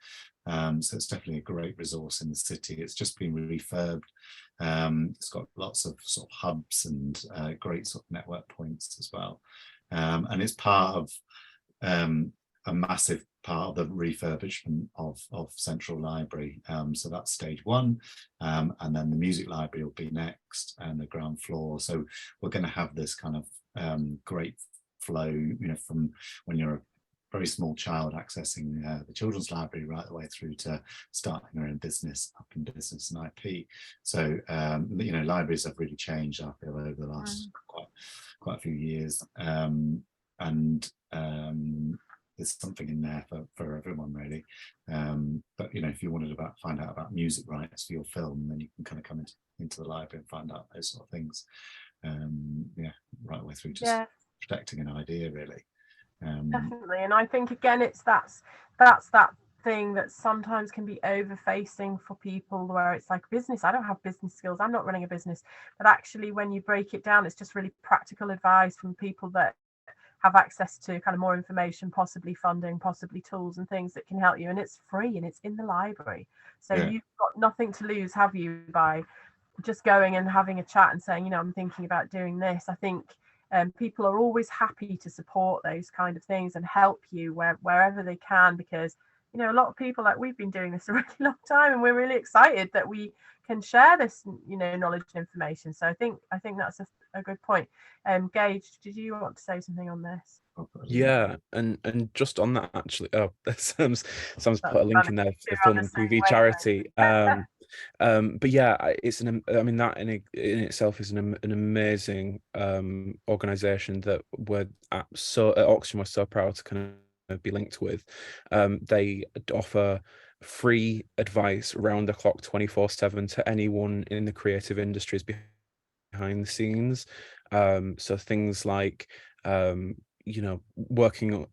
So it's definitely a great resource in the city. It's just been refurbed. It's got lots of sort of hubs and great sort of network points as well. And it's part of a massive part of the refurbishment of Central Library. So that's stage one, and then the music library will be next, and the ground floor. So we're going to have this kind of great flow, you know, from when you're a very small child accessing the children's library right the way through to starting your own business, up in business and IP. So you know, libraries have really changed, I feel, over the last quite a few years, and there's something in there for everyone, really. But you know, if you wanted to find out about music rights for your film, then you can kind of come into the library and find out those sort of things. Yeah, right the way through to protecting an idea, really. Definitely. And I think, again, it's that's that thing that sometimes can be over-facing for people, where it's like, business, I don't have business skills, I'm not running a business. But actually, when you break it down, it's just really practical advice from people that have access to kind of more information, possibly funding, possibly tools and things that can help you. And it's free and it's in the library. So you've got nothing to lose, have you, by just going and having a chat and saying, you know, I'm thinking about doing this. I think people are always happy to support those kind of things and help you wherever they can, because, you know, a lot of people, like, we've been doing this a really long time, and we're really excited that we can share this, you know, knowledge and information. So I think that's a good point. Gage, did you want to say something on this? Yeah, and just on that, actually, Sam's put a link in there for the We're film on and the same TV charity. But yeah, it's I mean, that in itself is an amazing organization that we're at Oxygen, we're so proud to kind of be linked with. They offer free advice round the clock, 24/7, to anyone in the creative industries behind the scenes. So things like you know, working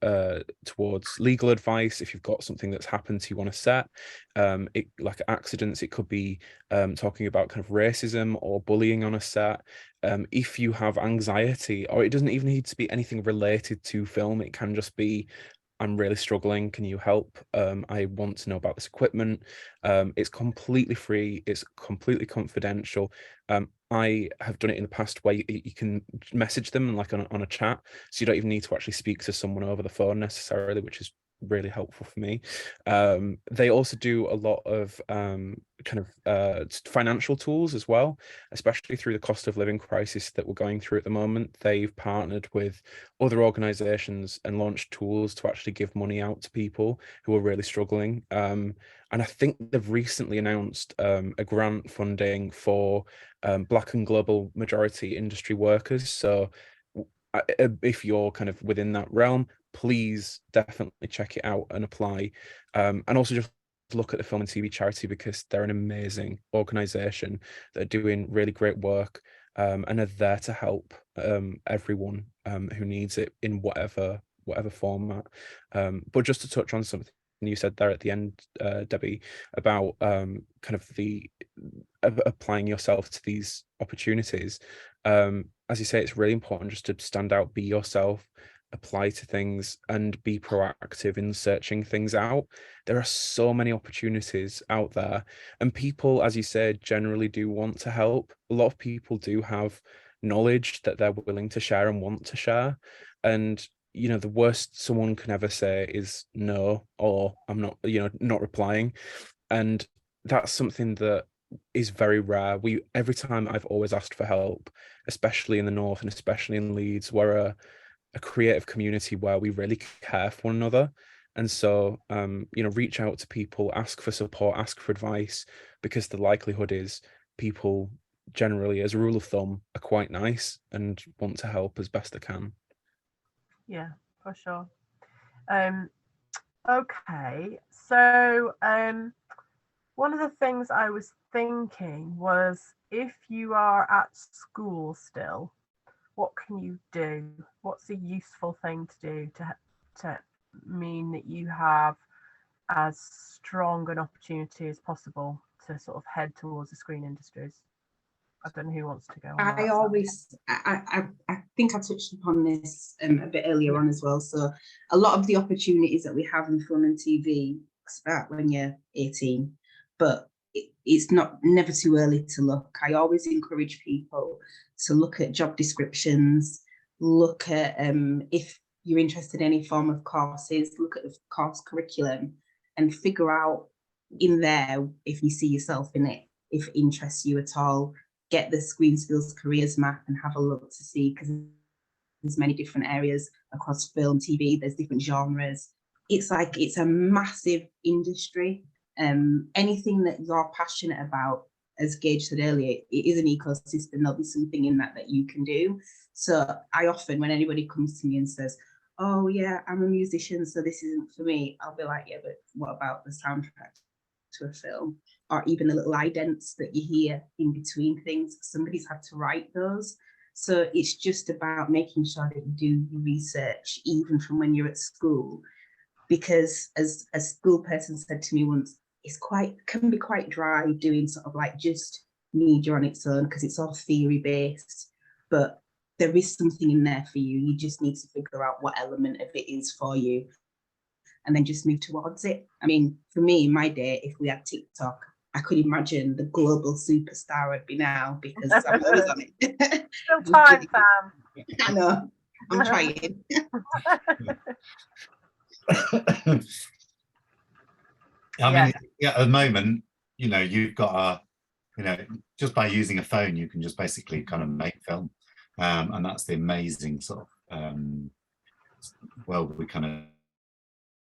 towards legal advice if you've got something that's happened to you on a set, like accidents. It could be talking about kind of racism or bullying on a set. If you have anxiety, or it doesn't even need to be anything related to film, it can just be, I'm really struggling, can you help? I want to know about this equipment. It's completely free, it's completely confidential. I have done it in the past where you can message them like on a chat, so you don't even need to actually speak to someone over the phone necessarily, which is really helpful for me. They also do a lot of kind of financial tools as well, especially through the cost of living crisis that we're going through at the moment. They've partnered with other organizations and launched tools to actually give money out to people who are really struggling. And I think they've recently announced a grant funding for Black and global majority industry workers. So if you're kind of within that realm, please definitely check it out and apply. And also just look at the film and TV charity, because they're an amazing organization that are doing really great work, and are there to help everyone who needs it in whatever format. But just to touch on something you said there at the end, Debbie, about kind of the applying yourself to these opportunities. As you say, it's really important just to stand out, be yourself, apply to things, and be proactive in searching things out. There are so many opportunities out there, and people, as you said, generally do want to help. A lot of people do have knowledge that they're willing to share and want to share. And you know, the worst someone can ever say is no, or I'm not, you know, not replying. And that's something that is very rare. Every time I've always asked for help, especially in the north and especially in Leeds, we're a creative community where we really care for one another. And so you know, reach out to people, ask for support, ask for advice, because the likelihood is people generally, as a rule of thumb, are quite nice and want to help as best they can. Yeah, for sure. Okay, so one of the things I was thinking was, if you are at school still, what can you do? What's a useful thing to do to mean that you have as strong an opportunity as possible to sort of head towards the screen industries? I don't know who wants to go on that. I think I touched upon this a bit earlier on as well. So a lot of the opportunities that we have in film and TV start when you're 18, but it's never too early to look. I always encourage people to look at job descriptions, look at if you're interested in any form of courses, look at the course curriculum and figure out in there if you see yourself in it, if it interests you at all. Get the Screen Skills Careers Map and have a look to see, because there's many different areas across film, TV, there's different genres. It's a massive industry. Anything that you're passionate about, as Gage said earlier, it is an ecosystem. There'll be something in that you can do. So I often, when anybody comes to me and says, oh yeah, I'm a musician, so this isn't for me, I'll be like, yeah, but what about the soundtrack to a film? Or even the little idents that you hear in between things, somebody's had to write those. So it's just about making sure that you do your research even from when you're at school, because as a school person said to me once, can be quite dry doing sort of like just media on its own because it's all theory based, but there is something in there for you. You just need to figure out what element of it is for you and then just move towards it. I mean, for me, in my day, if we had TikTok, I could imagine the global superstar I'd be now, because I'm always on it. Still time, Sam. I know, I'm trying. I mean, yeah, at the moment, you've got just by using a phone, you can just basically kind of make film. And that's the amazing sort of world we kind of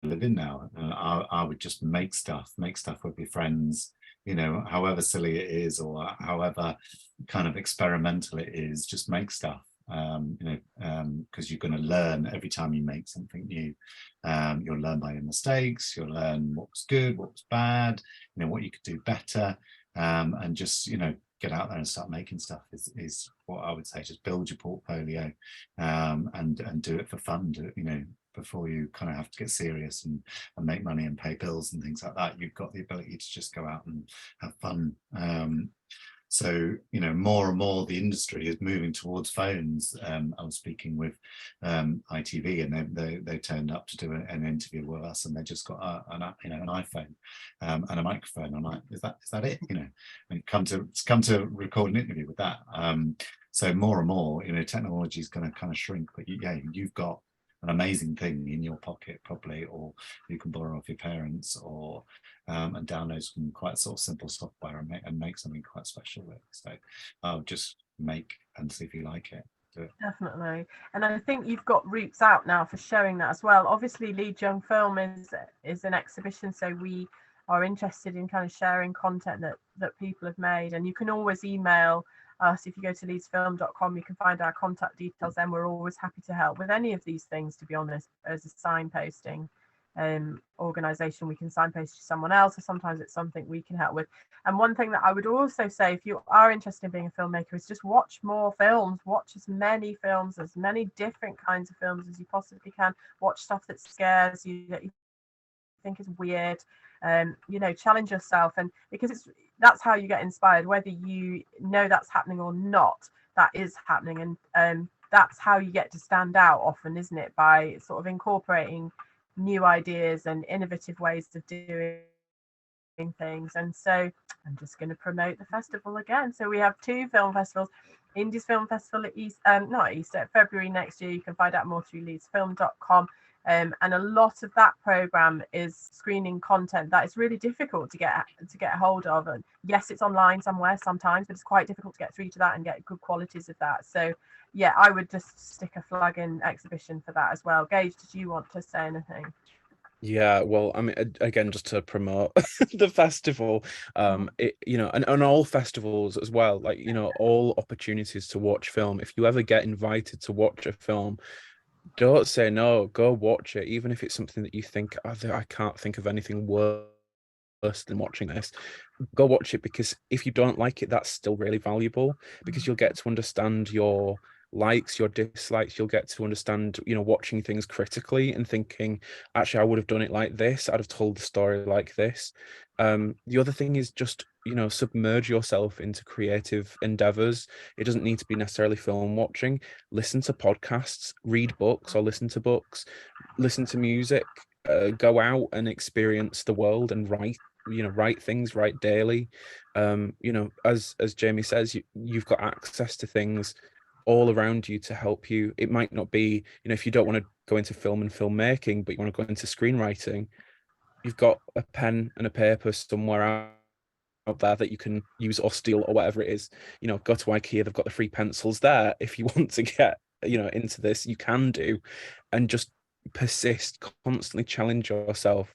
live in now. I would just make stuff with your friends, however silly it is or however kind of experimental it is, just make stuff. Because you're going to learn every time you make something new. You'll learn by your mistakes, you'll learn what was good, what was bad, what you could do better, and just get out there and start making stuff is what I would say. Just build your portfolio, and do it for fun, before you kind of have to get serious and make money and pay bills and things like that. You've got the ability to just go out and have fun. So, more and more the industry is moving towards phones. I was speaking with ITV, and they turned up to do an interview with us, and they just got an iPhone and a microphone. I'm like, is that it? And come to record an interview with that. So more and more, technology is going to kind of shrink. But you've got an amazing thing in your pocket probably, or you can borrow off your parents, or and download some quite sort of simple software and make something quite special with. So I'll just make and see if you like it. Definitely. And I think you've got routes out now for showing that as well. Obviously Leeds Young Film is an exhibition, so we are interested in kind of sharing content that people have made, and you can always email us. If you go to leedsfilm.com, you can find our contact details, and we're always happy to help with any of these things, to be honest. As a signposting organization, we can signpost to someone else, or sometimes it's something we can help with. And one thing that I would also say, if you are interested in being a filmmaker, is just watch more films. Watch as many films, as many different kinds of films as you possibly can. Watch stuff that scares you, that you think is weird. Challenge yourself, and because that's how you get inspired, whether you know that's happening or not. That is happening, and that's how you get to stand out often, isn't it? By sort of incorporating new ideas and innovative ways of doing things. And so I'm just going to promote the festival again. So we have 2 film festivals. Indies Film Festival at February next year. You can find out more through leedsfilm.com. And a lot of that program is screening content that is really difficult to get a hold of. And yes, it's online somewhere sometimes, but it's quite difficult to get through to that and get good qualities of that. So yeah, I would just stick a flag in exhibition for that as well. Gage, did you want to say anything? Yeah, well, I mean, again, just to promote the festival, and all festivals as well, like, all opportunities to watch film. If you ever get invited to watch a film, don't say no, go watch it, even if it's something that you think, I can't think of anything worse than watching this. Go watch it, because if you don't like it, that's still really valuable, because you'll get to understand your likes, your dislikes. You'll get to understand, you know, watching things critically and thinking, actually, I would have done it like this. I'd have told the story like this. The other thing is just, you know, submerge yourself into creative endeavors. It doesn't need to be necessarily film watching. Listen to podcasts, read books or listen to books, listen to music, go out and experience the world and write, you know, write things, write daily. You know, as Jamie says, you've got access to things all around you to help you. It might not be, you know, if you don't want to go into film and filmmaking, but you want to go into screenwriting, you've got a pen and a paper somewhere out there that you can use or steal or whatever it is. You know, go to IKEA, they've got the free pencils there. If you want to get, you know, into this, you can do, and just persist, constantly challenge yourself.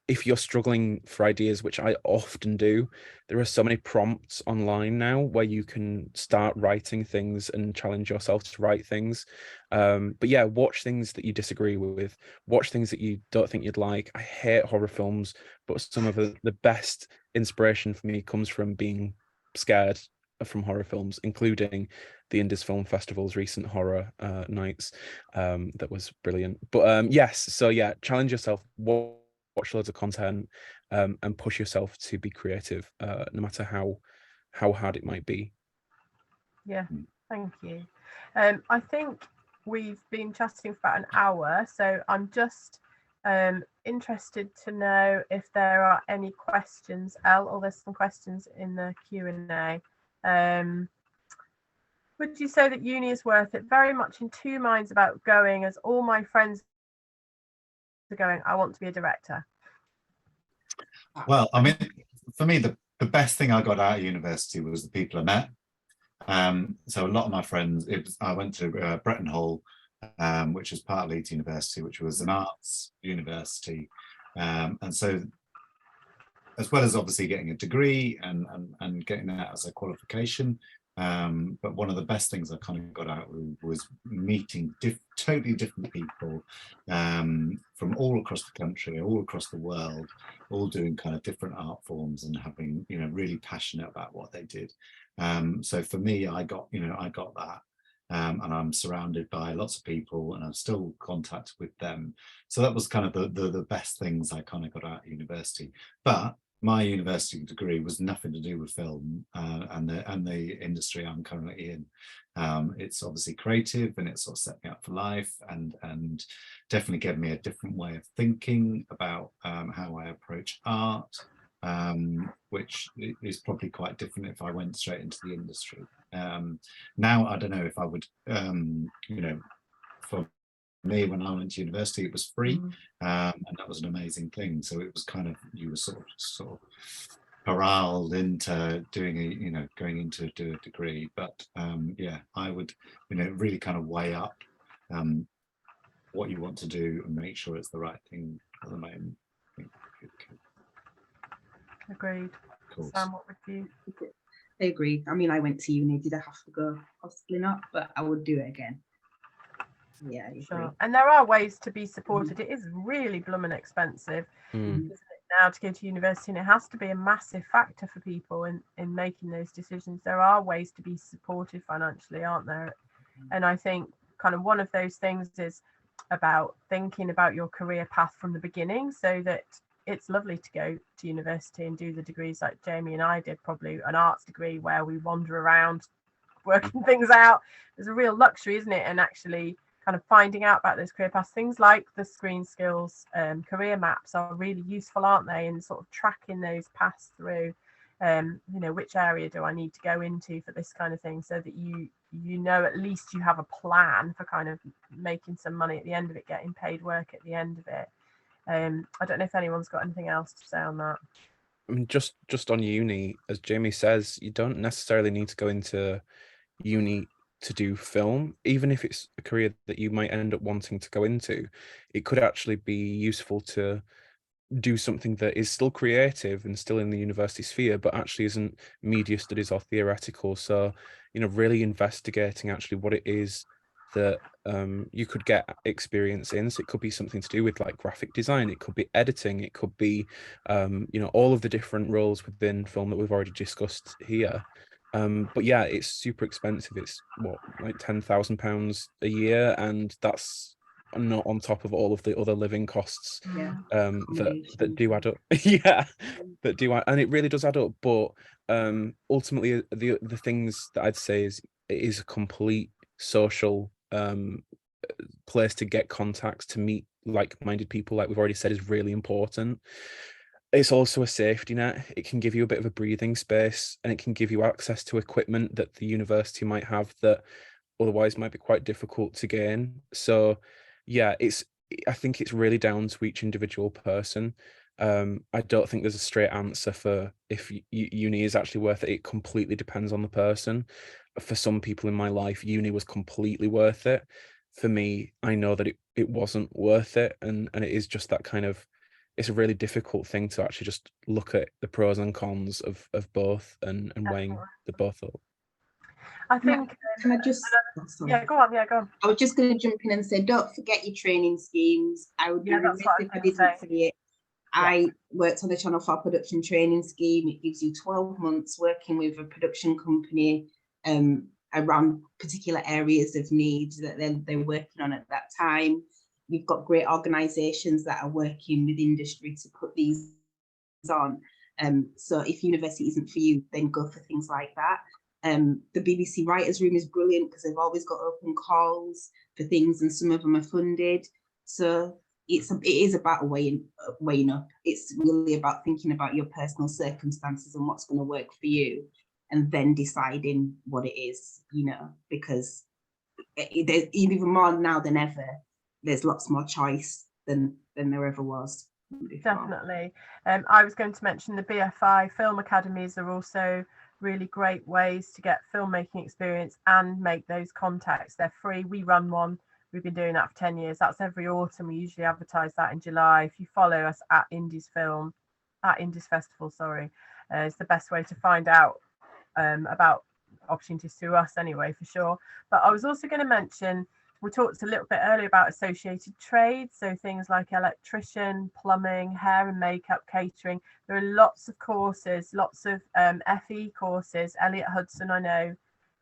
If you're struggling for ideas, which I often do, there are so many prompts online now where you can start writing things and challenge yourself to write things. But yeah, watch things that you disagree with, watch things that you don't think you'd like. I hate horror films, but some of the best inspiration for me comes from being scared from horror films, including the Indies Film Festival's recent horror nights. That was brilliant. But yes, so yeah, challenge yourself, watch loads of content, and push yourself to be creative, no matter how hard it might be. Yeah, thank you. I think we've been chatting for about an hour, so I'm just interested to know if there are any questions. Or there's some questions in the Q&A. Would you say that uni is worth it? Very much in two minds about going, as all my friends are going. I want to be a director. Well, I mean, for me, the best thing I got out of university was the people I met. So a lot of my friends, I went to Bretton Hall, which was part of Leeds University, which was an arts university. And so, as well as obviously getting a degree and getting that as a qualification, but one of the best things I kind of got out was meeting totally different people from all across the country, all across the world, all doing kind of different art forms and having, you know, really passionate about what they did. So for me, I got that. And I'm surrounded by lots of people and I'm still in contact with them. So that was kind of the best things I kind of got out of university. But my university degree was nothing to do with film and the industry I'm currently in. It's obviously creative and it sort of set me up for life and definitely gave me a different way of thinking about how I approach art, which is probably quite different if I went straight into the industry. Now, I don't know if I would, you know, for me, when I went to university, it was free, and that was an amazing thing. So it was kind of, you were sort of corralled into doing going into do a degree. But yeah, I would, you know, really kind of weigh up what you want to do and make sure it's the right thing at the moment. Agreed. Sam, what would you? I agree. I mean, I went to uni. Did I have to go? Possibly not, but I would do it again. Yeah, sure. And there are ways to be supported. It is really blooming expensive, isn't it, now to go to university, and it has to be a massive factor for people in making those decisions. There are ways to be supported financially, aren't there? And I think kind of one of those things is about thinking about your career path from the beginning, so that it's lovely to go to university and do the degrees like Jamie and I did, probably an arts degree where we wander around working things out. There's a real luxury, isn't it? And actually kind of finding out about those career paths, things like the screen skills career maps are really useful, aren't they? And sort of tracking those paths through, you know, which area do I need to go into for this kind of thing, so that you know, at least you have a plan for kind of making some money at the end of it, getting paid work at the end of it. I don't know if anyone's got anything else to say on that. I mean, just on uni, as Jamie says, you don't necessarily need to go into uni to do film. Even if it's a career that you might end up wanting to go into, it could actually be useful to do something that is still creative and still in the university sphere, but actually isn't media studies or theoretical. So, you know, really investigating actually what it is that you could get experience in. So it could be something to do with like graphic design, it could be editing, it could be you know, all of the different roles within film that we've already discussed here. But yeah, it's super expensive. It's what, like £10,000 a year, and that's not on top of all of the other living costs Yeah. that do add up. Yeah, that do and it really does add up. But ultimately, the things that I'd say is it is a complete social place to get contacts, to meet like-minded people, like we've already said, is really important. It's also a safety net. It can give you a bit of a breathing space, and it can give you access to equipment that the university might have that otherwise might be quite difficult to gain. So yeah, I think it's really down to each individual person. I don't think there's a straight answer for if uni is actually worth it. It completely depends on the person. For some people in my life, uni was completely worth it. For me, I know that it wasn't worth it, and it is just that kind of, it's a really difficult thing to actually just look at the pros and cons of both, and weighing the both up. I think. Can I just? Yeah, go on. Yeah, go on. I was just going to jump in and say, don't forget your training schemes. I would be remiss if I didn't say it. I worked on the Channel 4 production training scheme. It gives you 12 months working with a production company around particular areas of needs that they're working on at that time. You've got great organisations that are working with industry to put these on. So if university isn't for you, then go for things like that. The BBC Writers' Room is brilliant because they've always got open calls for things, and some of them are funded. So it is about weighing up. It's really about thinking about your personal circumstances and what's going to work for you, and then deciding what it is, because there's even more now than ever. There's lots more choice than there ever was before. Definitely. I was going to mention the BFI film academies are also really great ways to get filmmaking experience and make those contacts. They're free. We run one. We've been doing that for 10 years. That's every autumn. We usually advertise that in July. If you follow us at Leeds Festival, it's the best way to find out about opportunities through us anyway, for sure. But I was also going to mention, we talked a little bit earlier about associated trades, so things like electrician, plumbing, hair and makeup, catering. There are lots of courses, lots of FE courses. Elliot Hudson, I know,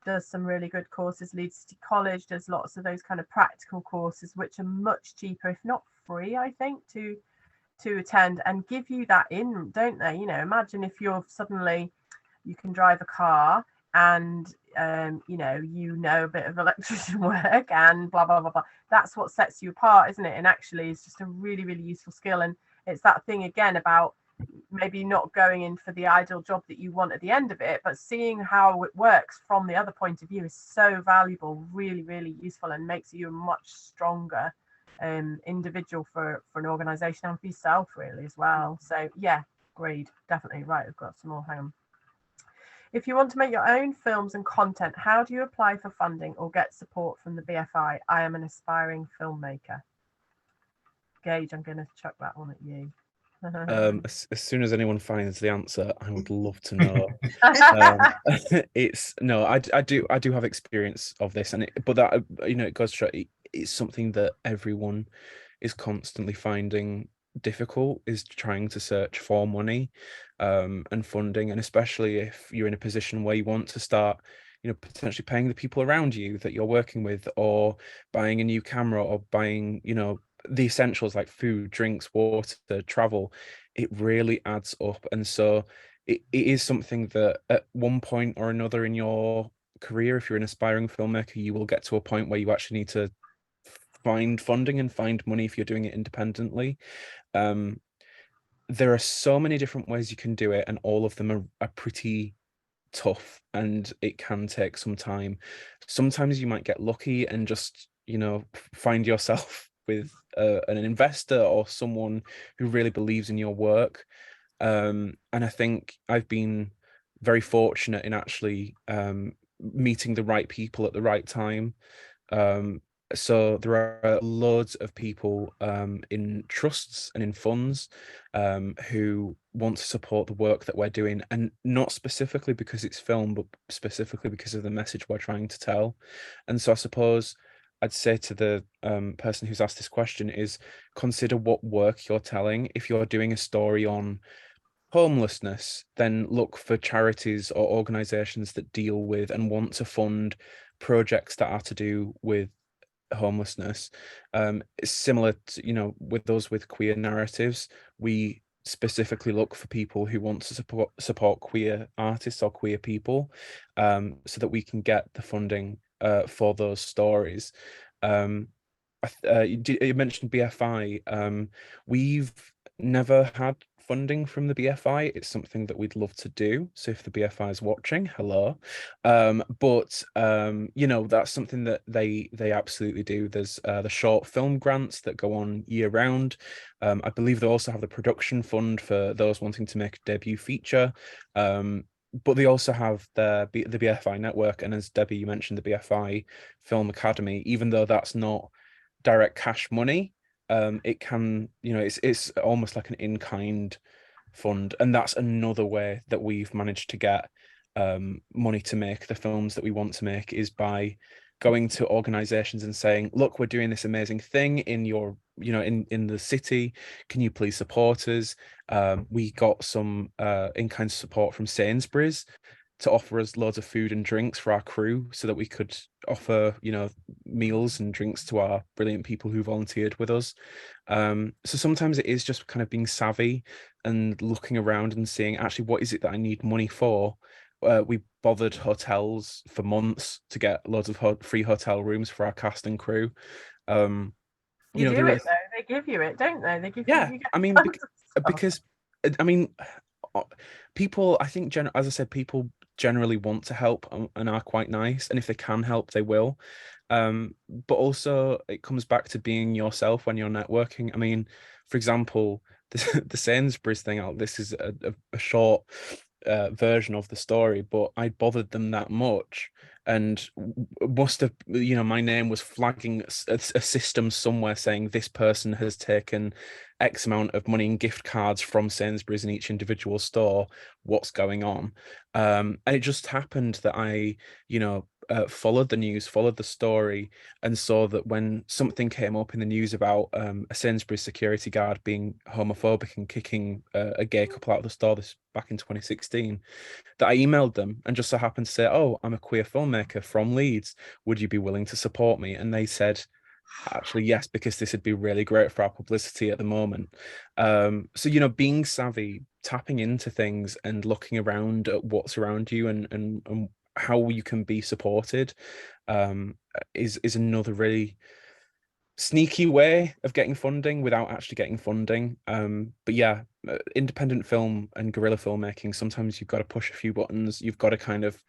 does some really good courses. Leeds City College does lots of those kind of practical courses, which are much cheaper, if not free, I think, to attend, and give you that in, don't they? Imagine if you're suddenly, you can drive a car, and you know a bit of electrician work and blah blah blah blah. That's what sets you apart, isn't it? And actually it's just a really, really useful skill. And it's that thing again about maybe not going in for the ideal job that you want at the end of it, but seeing how it works from the other point of view is so valuable, really, really useful, and makes you a much stronger individual for an organization and for yourself really as well. So yeah, agreed, definitely. Right, we've got some more. Hang on. If you want to make your own films and content, how do you apply for funding or get support from the BFI? I am an aspiring filmmaker. Gage, I'm going to chuck that one at you. As soon as anyone finds the answer, I would love to know. I do have experience of this, but that it goes straight. It's something that everyone is constantly finding difficult, is trying to search for money and funding, and especially if you're in a position where you want to start potentially paying the people around you that you're working with, or buying a new camera, or buying the essentials like food, drinks, water, travel. It really adds up. And so it is something that at one point or another in your career, if you're an aspiring filmmaker, you will get to a point where you actually need to find funding and find money if you're doing it independently. There are so many different ways you can do it, and all of them are pretty tough, and it can take some time. Sometimes you might get lucky and just find yourself with an investor or someone who really believes in your work, and I think I've been very fortunate in actually meeting the right people at the right time. So there are loads of people in trusts and in funds who want to support the work that we're doing, and not specifically because it's film, but specifically because of the message we're trying to tell. And so I suppose I'd say to the person who's asked this question is, consider what work you're telling. If you're doing a story on homelessness, then look for charities or organizations that deal with and want to fund projects that are to do with homelessness. It's similar to, with those with queer narratives, we specifically look for people who want to support queer artists or queer people, so that we can get the funding for those stories. You mentioned BFI. We've never had funding from the BFI. It's something that we'd love to do. So if the BFI is watching, hello. But that's something that they absolutely do. There's the short film grants that go on year round. I believe they also have the production fund for those wanting to make a debut feature. But they also have the BFI network, and as Debbie, you mentioned, the BFI Film Academy. Even though that's not direct cash money, it can, it's almost like an in-kind fund, and that's another way that we've managed to get money to make the films that we want to make, is by going to organizations and saying, look, we're doing this amazing thing in your, in the city, can you please support us? We got some in-kind support from Sainsbury's to offer us loads of food and drinks for our crew, so that we could offer, meals and drinks to our brilliant people who volunteered with us. So sometimes it is just kind of being savvy and looking around and seeing, actually, what is it that I need money for? We bothered hotels for months to get loads of free hotel rooms for our cast and crew. You do it though. They give you it, don't they? They give you. You I mean, because I mean, people, I think, as I said, people generally want to help and are quite nice, and if they can help, they will. But also it comes back to being yourself when you're networking. I mean, for example, the Sainsbury's thing, this is a short version of the story, but I bothered them that much, and must have, my name was flagging a system somewhere saying this person has taken X amount of money in gift cards from Sainsbury's in each individual store. What's going on? And it just happened that I, followed the news, followed the story, and saw that when something came up in the news about a Sainsbury's security guard being homophobic and kicking a gay couple out of the store back in 2016, that I emailed them and just so happened to say, oh, I'm a queer filmmaker from Leeds. Would you be willing to support me? And they said, actually, yes, because this would be really great for our publicity at the moment. So, being savvy, tapping into things and looking around at what's around you and how you can be supported is another really sneaky way of getting funding without actually getting funding. But yeah, independent film and guerrilla filmmaking, sometimes you've got to push a few buttons. You've got to kind of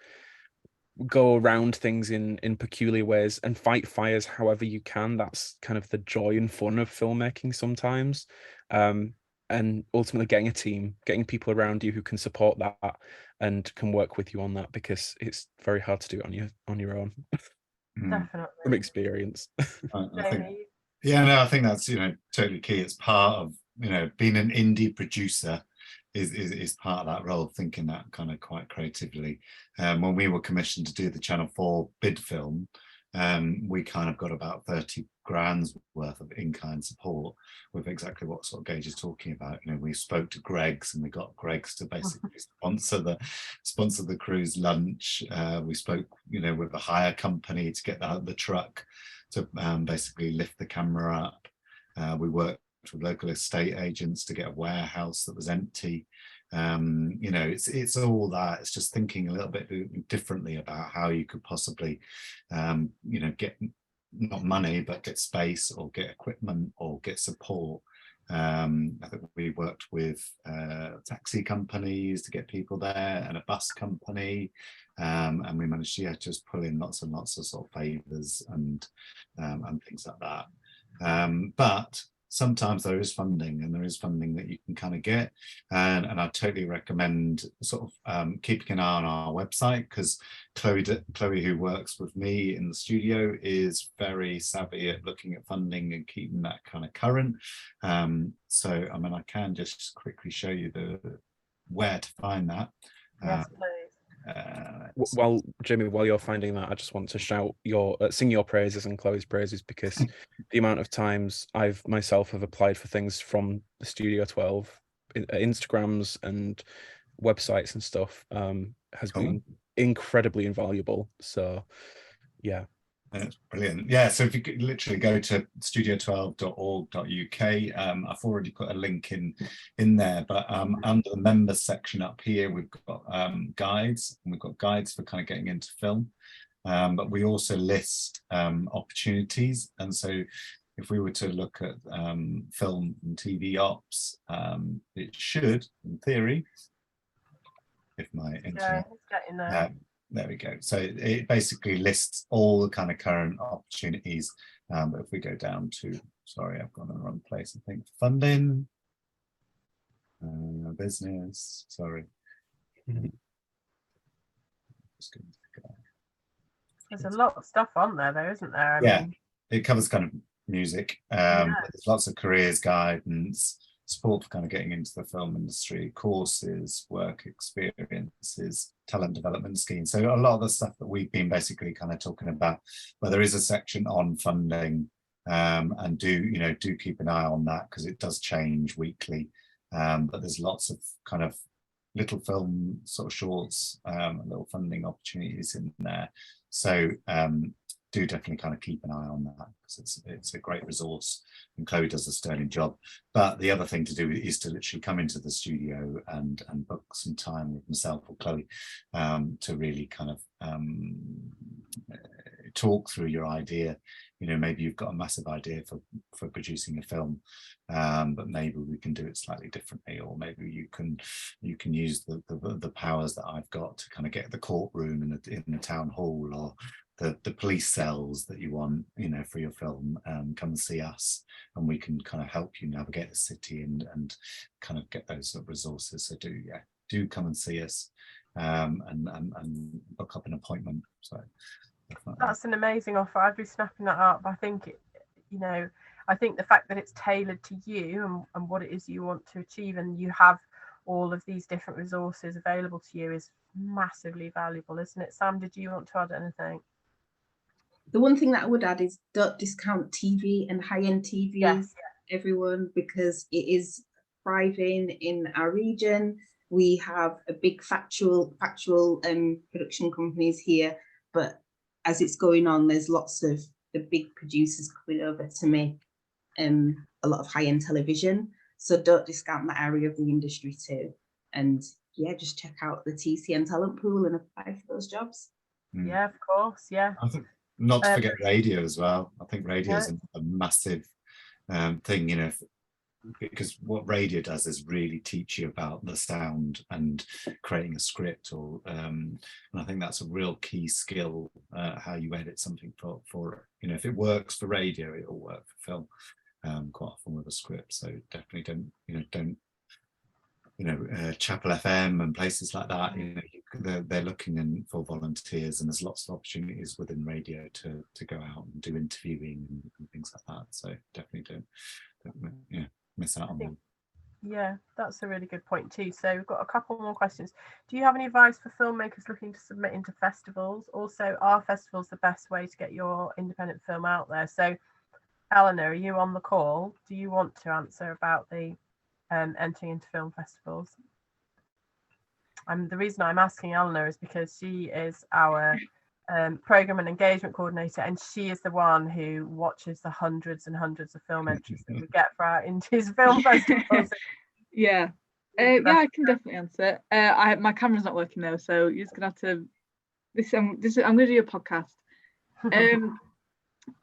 go around things in peculiar ways and fight fires however you can. That's kind of the joy and fun of filmmaking sometimes. And ultimately getting a team, getting people around you who can support that and can work with you on that, because it's very hard to do it on your own. Definitely. From experience. I think that's totally key. It's part of being an indie producer is part of that role, thinking that kind of quite creatively. When we were commissioned to do the Channel 4 bid film, we kind of got about 30 grand's worth of in-kind support with exactly what sort of Gage is talking about. We spoke to Greggs and we got Greggs to basically sponsor the crew's lunch. We spoke with a hire company to get the truck to basically lift the camera up. We worked with local estate agents to get a warehouse that was empty. It's all that. It's just thinking a little bit differently about how you could possibly get not money but get space or get equipment or get support. I think we worked with taxi companies to get people there and a bus company, and we managed to just pull in lots and lots of sort of favors and things like that. But sometimes there is funding, and there is funding that you can kind of get, and I totally recommend sort of keeping an eye on our website, because Chloe, who works with me in the studio, is very savvy at looking at funding and keeping that kind of current. So I mean, I can just quickly show you where to find that. Yes, please. Well, Jamie, while you're finding that, I just want to sing your praises and Chloe's praises, because the amount of times I've myself have applied for things from the Studio 12 Instagrams and websites and stuff has Cool. been incredibly invaluable. So yeah. That's brilliant. Yeah, so if you could literally go to studio12.org.uk, I've already put a link in there, but under the members section up here, we've got guides, and we've got guides for kind of getting into film, but we also list opportunities. And so if we were to look at film and TV ops, it should, in theory, if my internet, it's getting there. there we go. So it basically lists all the kind of current opportunities. But if we go down to, sorry, I've gone in the wrong place, I think, funding, business, sorry. There's a lot of stuff on there though, isn't there? I mean, it covers kind of music. There's lots of careers guidance, support for kind of getting into the film industry, courses, work experiences, talent development schemes. So a lot of the stuff that we've been basically kind of talking about, but there is a section on funding, and do keep an eye on that because it does change weekly. But there's lots of kind of little film sort of shorts, little funding opportunities in there. So do definitely kind of keep an eye on that because it's a great resource, and Chloe does a sterling job. But the other thing to do is to literally come into the studio and book some time with myself or Chloe to really kind of talk through your idea. Maybe you've got a massive idea for producing a film, but maybe we can do it slightly differently, or maybe you can use the powers that I've got to kind of get the courtroom in the town hall, or the police cells that you want, for your film. Come and see us, and we can kind of help you navigate the city and kind of get those sort of resources. So do come and see us, and book up an appointment. So that's an amazing offer. I'd be snapping that up. I think I think the fact that it's tailored to you and what it is you want to achieve, and you have all of these different resources available to you, is massively valuable, isn't it? Sam, did you want to add anything? The one thing that I would add is don't discount TV and high-end TVs, everyone, because it is thriving in our region. We have a big factual production companies here, but as it's going on, there's lots of the big producers coming over to make a lot of high-end television. So don't discount that area of the industry too. And just check out the TCN talent pool and apply for those jobs. Yeah, of course. Yeah. I think not to forget radio as well. I think radio is a massive thing, because what radio does is really teach you about the sound and creating a script, or and I think that's a real key skill, how you edit something for if it works for radio, it'll work for film quite often with a script. So definitely don't Chapel FM and places like that, they're looking for volunteers, and there's lots of opportunities within radio to go out and do interviewing and things like that. So definitely don't miss out on them. Yeah, that's a really good point too. So we've got a couple more questions. Do you have any advice for filmmakers looking to submit into festivals? Also, are festivals the best way to get your independent film out there? So Eleanor, are you on the call? Do you want to answer about the entering into film festivals? The reason I'm asking Eleanor is because she is our program and engagement coordinator, and she is the one who watches the hundreds and hundreds of film entries that we get for our Indies film festivals. Yeah, I can definitely answer. My camera's not working though, so you're just gonna have to. I'm gonna do a podcast.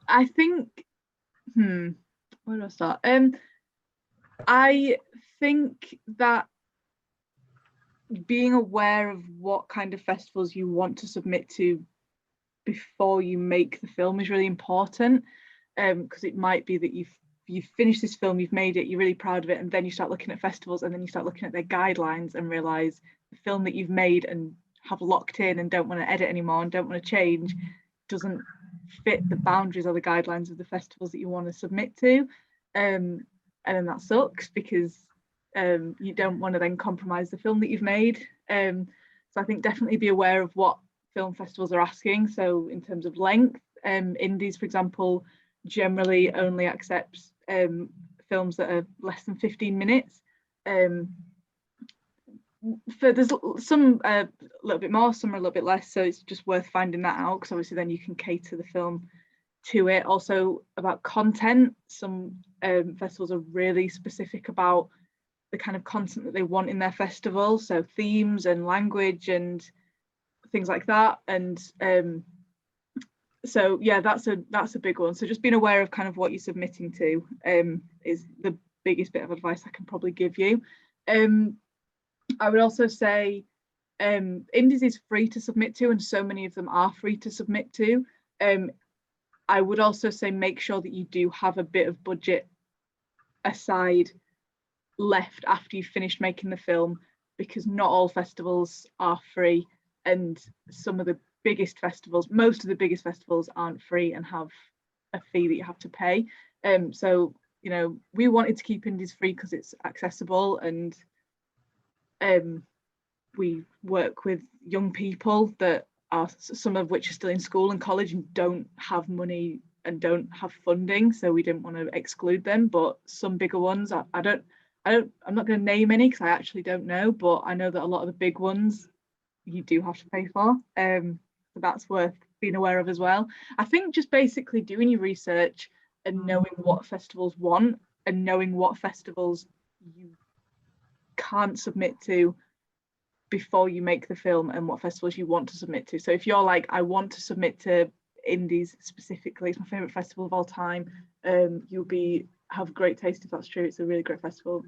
I think. Where do I start? I think that being aware of what kind of festivals you want to submit to before you make the film is really important, because it might be that you've finished this film, you've made it, you're really proud of it, and then you start looking at festivals, and then you start looking at their guidelines and realize the film that you've made and have locked in and don't want to edit anymore and don't want to change doesn't fit the boundaries or the guidelines of the festivals that you want to submit to, and then that sucks, because you don't want to then compromise the film that you've made. So I think definitely be aware of what film festivals are asking. So in terms of length, Indies, for example, generally only accepts films that are less than 15 minutes. There's some a little bit more, some are a little bit less, so it's just worth finding that out, because obviously then you can cater the film to it. Also about content, some festivals are really specific about the kind of content that they want in their festival, so themes and language and things like that. And so yeah, that's a big one. So just being aware of kind of what you're submitting to is the biggest bit of advice I can probably give you. I would also say Indies is free to submit to, and so many of them are free to submit to. I would also say make sure that you do have a bit of budget aside left after you've finished making the film, because not all festivals are free, and some of the biggest festivals, most of the biggest festivals aren't free and have a fee that you have to pay. So, you know, we wanted to keep Indies free because it's accessible, and we work with young people that are, some of which are still in school and college and don't have money and don't have funding, so we didn't want to exclude them. But some bigger ones, I'm not going to name any because I actually don't know, but I know that a lot of the big ones you do have to pay for. So that's worth being aware of as well. I think just basically doing your research and knowing what festivals want and knowing what festivals you can't submit to before you make the film and what festivals you want to submit to. So if you're like, I want to submit to Indies specifically, it's my favorite festival of all time, you'll have great taste if that's true. It's a really great festival.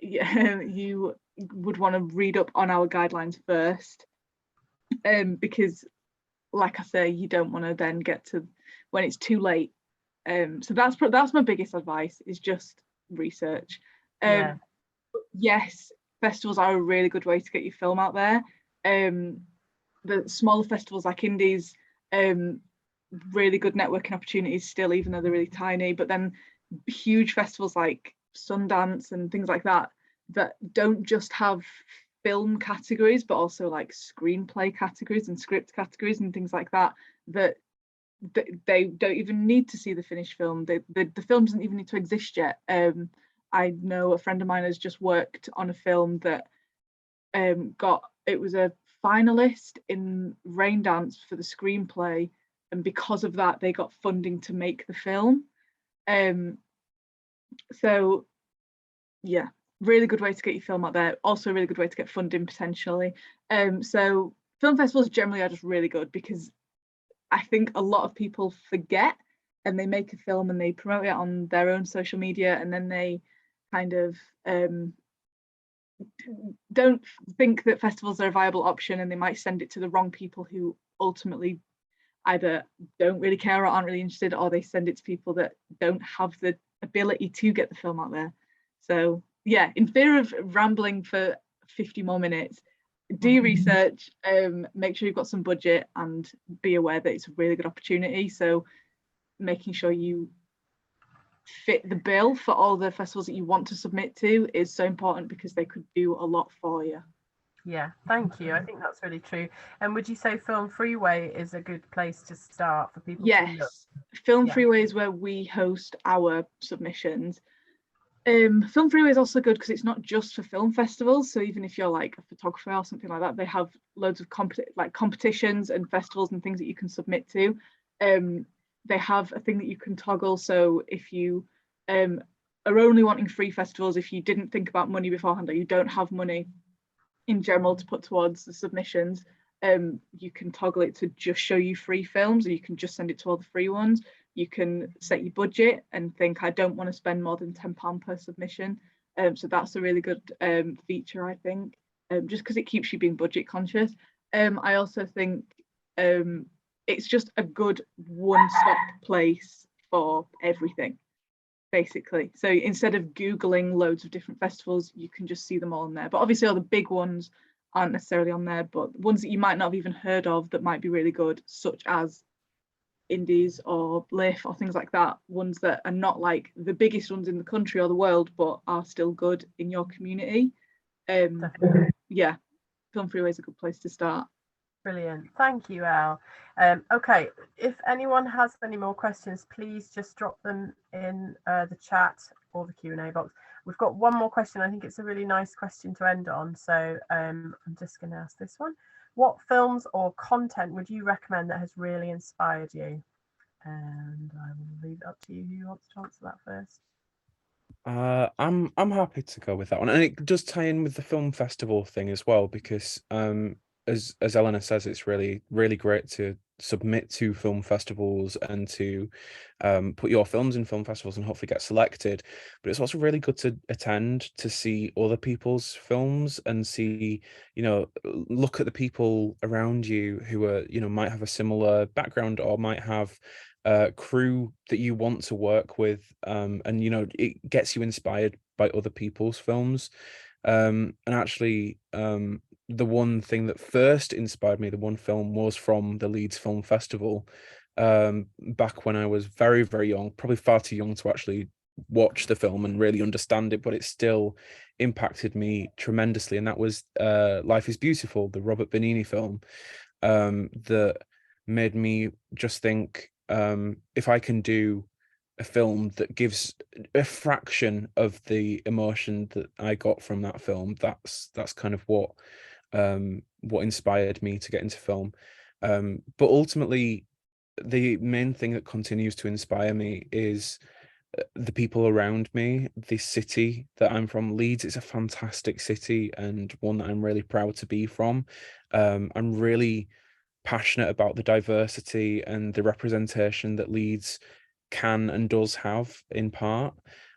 Yeah, you would want to read up on our guidelines first, because like I say, you don't want to then get to when it's too late. So that's my biggest advice, is just research. Yes, festivals are a really good way to get your film out there. The smaller festivals like Indies, really good networking opportunities still, even though they're really tiny. But then huge festivals like Sundance and things like that don't just have film categories, but also like screenplay categories and script categories and things like that, that they don't even need to see the finished film. The film doesn't even need to exist yet. I know a friend of mine has just worked on a film that it was a finalist in Raindance for the screenplay, and because of that they got funding to make the film. So yeah, really good way to get your film out there. Also a really good way to get funding potentially. So film festivals generally are just really good, because I think a lot of people forget, and they make a film and they promote it on their own social media, and then they kind of don't think that festivals are a viable option, and they might send it to the wrong people who ultimately either don't really care or aren't really interested, or they send it to people that don't have the ability to get the film out there. So yeah, in fear of rambling for 50 more minutes, do your research, make sure you've got some budget, and be aware that it's a really good opportunity. So making sure you fit the bill for all the festivals that you want to submit to is so important, because they could do a lot for you. Yeah, thank you. I think that's really true. And would you say Film Freeway is a good place to start for people? Yes, Film Freeway is where we host our submissions. Film Freeway is also good because it's not just for film festivals. So even if you're like a photographer or something like that, they have loads of competitions and festivals and things that you can submit to. They have a thing that you can toggle. So if you are only wanting free festivals, if you didn't think about money beforehand, or you don't have money in general to put towards the submissions, you can toggle it to just show you free films, and you can just send it to all the free ones. You can set your budget and think, I don't want to spend more than £10 per submission. So that's a really good feature, I think, just because it keeps you being budget conscious. I also think it's just a good one-stop place for everything, basically. So instead of Googling loads of different festivals, you can just see them all in there. But obviously all the big ones aren't necessarily on there, but ones that you might not have even heard of that might be really good, such as Indies or LIF or things like that, ones that are not like the biggest ones in the country or the world, but are still good in your community. Yeah, Film Freeway is a good place to start. Brilliant, thank you, Elle. Okay, if anyone has any more questions, please just drop them in the chat or the Q&A box. We've got one more question. I think it's a really nice question to end on. So I'm just going to ask this one. What films or content would you recommend that has really inspired you? And I will leave it up to you. Who wants to answer that first? I'm happy to go with that one, and it does tie in with the film festival thing as well, because as Eleanor says, it's really great to submit to film festivals and to put your films in film festivals and hopefully get selected. But it's also really good to attend to see other people's films and see, look at the people around you who are, might have a similar background or might have crew that you want to work with, and it gets you inspired by other people's films. And actually, the one thing that first inspired me, the one film, was from the Leeds Film Festival, back when I was very, very young, probably far too young to actually watch the film and really understand it, but it still impacted me tremendously. And that was Life is Beautiful, the Robert Benigni film, that made me just think, if I can do a film that gives a fraction of the emotion that I got from that film, that's kind of what inspired me to get into film. But ultimately, the main thing that continues to inspire me is the people around me, the city that I'm from. Leeds is a fantastic city and one that I'm really proud to be from. I'm really passionate about the diversity and the representation that Leeds can and does have in part,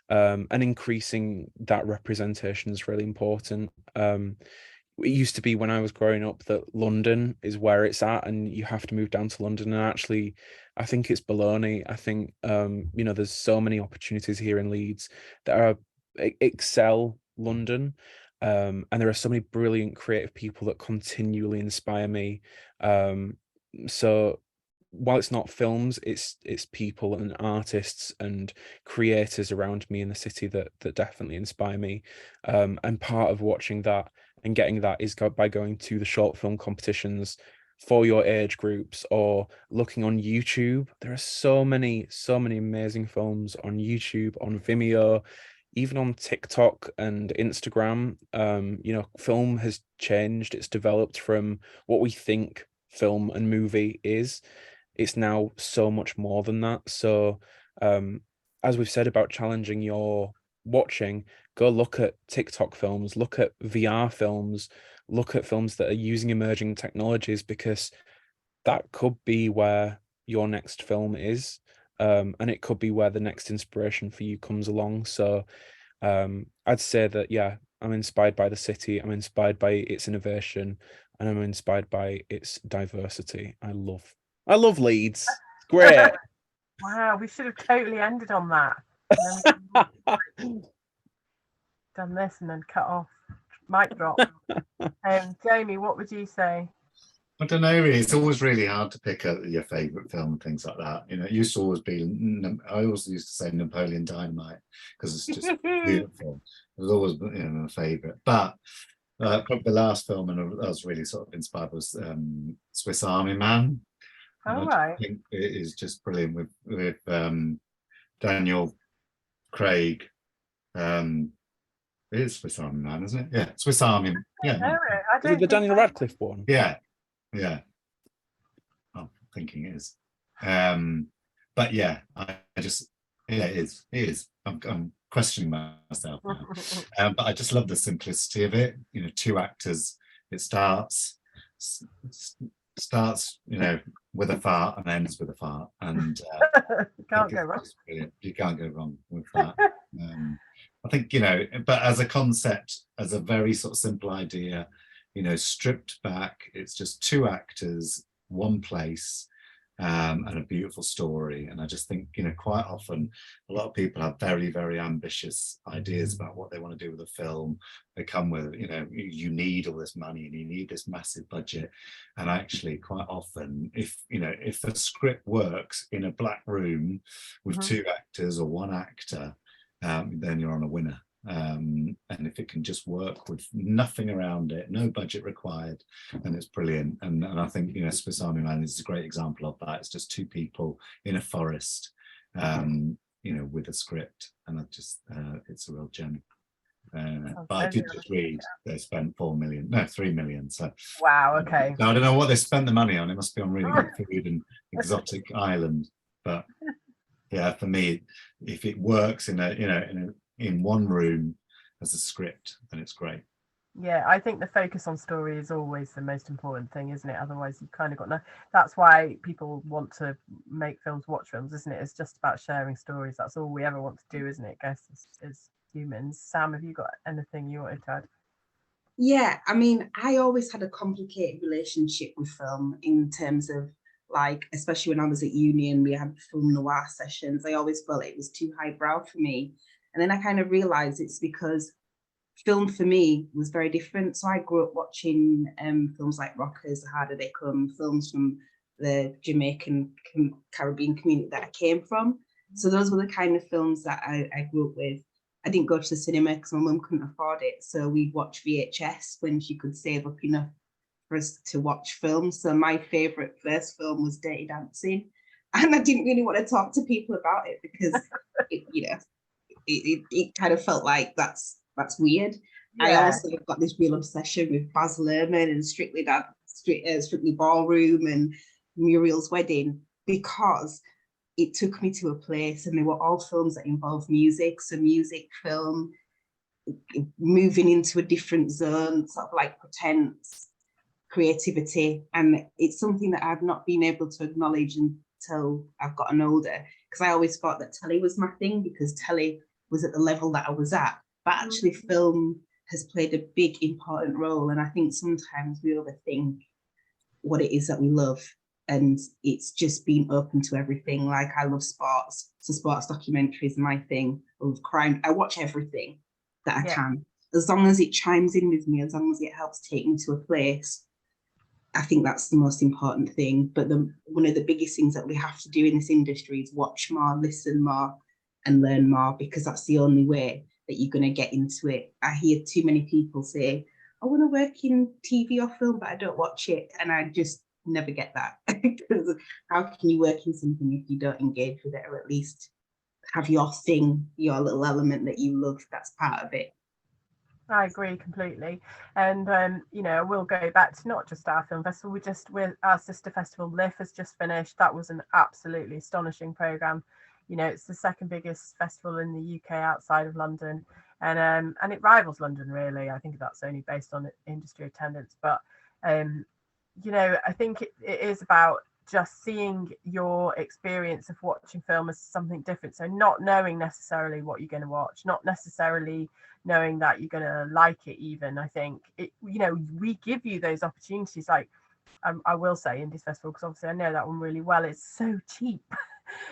and increasing that representation is really important. It used to be when I was growing up that London is where it's at and you have to move down to London, and actually I think it's baloney. I think there's so many opportunities here in Leeds that are excel London. And there are so many brilliant creative people that continually inspire me. So while it's not films, it's people and artists and creators around me in the city that definitely inspire me. And part of watching that and getting that is by going to the short film competitions for your age groups, or looking on YouTube. There are so many amazing films on YouTube, on Vimeo, even on TikTok and Instagram. Film has changed. It's developed from what we think film and movie is. It's now so much more than that. So, as we've said about challenging your watching, go look at TikTok films, look at VR films, look at films that are using emerging technologies, because that could be where your next film is. And it could be where the next inspiration for you comes along. So I'd say that, yeah, I'm inspired by the city, I'm inspired by its innovation, and I'm inspired by its diversity. I love Leeds. It's great. Wow, we should have totally ended on that. Done this and then cut off. Mic drop. Jamie, what would you say? I don't know, really. It's always really hard to pick your favourite film and things like that. It used to always be, I always used to say Napoleon Dynamite because it's just beautiful. It was always my favourite. But probably the last film and I was really sort of inspired was Swiss Army Man. I think it is just brilliant with Daniel Craig. It is Swiss Army Man, isn't it? Yeah, Swiss Army. Yeah. Is it the Daniel Radcliffe one? Yeah. I'm thinking it is. But yeah, it is. I'm questioning myself now. But I just love the simplicity of it. Two actors. It starts with a fart and ends with a fart, and you can't go wrong. You can't go wrong with that. I think but as a concept, as a very sort of simple idea, stripped back, it's just two actors, one place, and a beautiful story. And I just think quite often a lot of people have very, very ambitious ideas about what they want to do with a film. They come with you need all this money and you need this massive budget, and actually quite often if the script works in a black room with two actors or one actor, then you're on a winner. And if it can just work with nothing around it, no budget required, and it's brilliant. And I think Swiss Army Man is a great example of that. It's just two people in a forest, with a script, and it's a real gem. But I did just read they spent 3 million. So wow, okay. I don't know what they spent the money on. It must be on really good food and exotic island. But yeah, for me, if it works in one room as a script, then it's great. Yeah, I think the focus on story is always the most important thing, isn't it? Otherwise, you've kind of got no. That's why people want to make films, watch films, isn't it? It's just about sharing stories. That's all we ever want to do, isn't it? I guess as humans. Sam, have you got anything you wanted to add? Yeah, I mean, I always had a complicated relationship with film in terms of, like, especially when I was at uni and we had film noir sessions, I always felt it was too highbrow for me. And then I kind of realized it's because film for me was very different. So I grew up watching films like Rockers, The Harder They Come, films from the Jamaican Caribbean community that I came from. So those were the kind of films that I grew up with. I didn't go to the cinema because my mum couldn't afford it. So we'd watch VHS when she could save up enough for us to watch films. So my favourite first film was Dirty Dancing. And I didn't really want to talk to people about it because, it kind of felt like that's weird. Yeah. I also got this real obsession with Baz Luhrmann and Strictly Ballroom and Muriel's Wedding because it took me to a place, and they were all films that involved music. So music, film, moving into a different zone, sort of like pretense, creativity. And it's something that I've not been able to acknowledge until I've gotten older, because I always thought that telly was my thing because telly was at the level that I was at. But actually film has played a big, important role. And I think sometimes we overthink what it is that we love. And it's just being open to everything. Like, I love sports. So sports documentaries are my thing. I love crime. I watch everything that I can. As long as it chimes in with me, as long as it helps take me to a place, I think that's the most important thing. But one of the biggest things that we have to do in this industry is watch more, listen more, and learn more, because that's the only way that you're going to get into it. I hear too many people say, I want to work in TV or film, but I don't watch it. And I just never get that. Because how can you work in something if you don't engage with it, or at least have your thing, your little element that you love that's part of it? I agree completely. And we'll go back to not just our film festival, with our sister festival, LIF, has just finished. That was an absolutely astonishing programme. It's the second biggest festival in the UK outside of London, and it rivals London, really. I think that's only based on industry attendance, but I think it is about just seeing your experience of watching film as something different. So not knowing necessarily what you're going to watch, not necessarily knowing that you're going to like it even. I think we give you those opportunities. Like, I will say Indies Festival, because obviously I know that one really well, it's so cheap.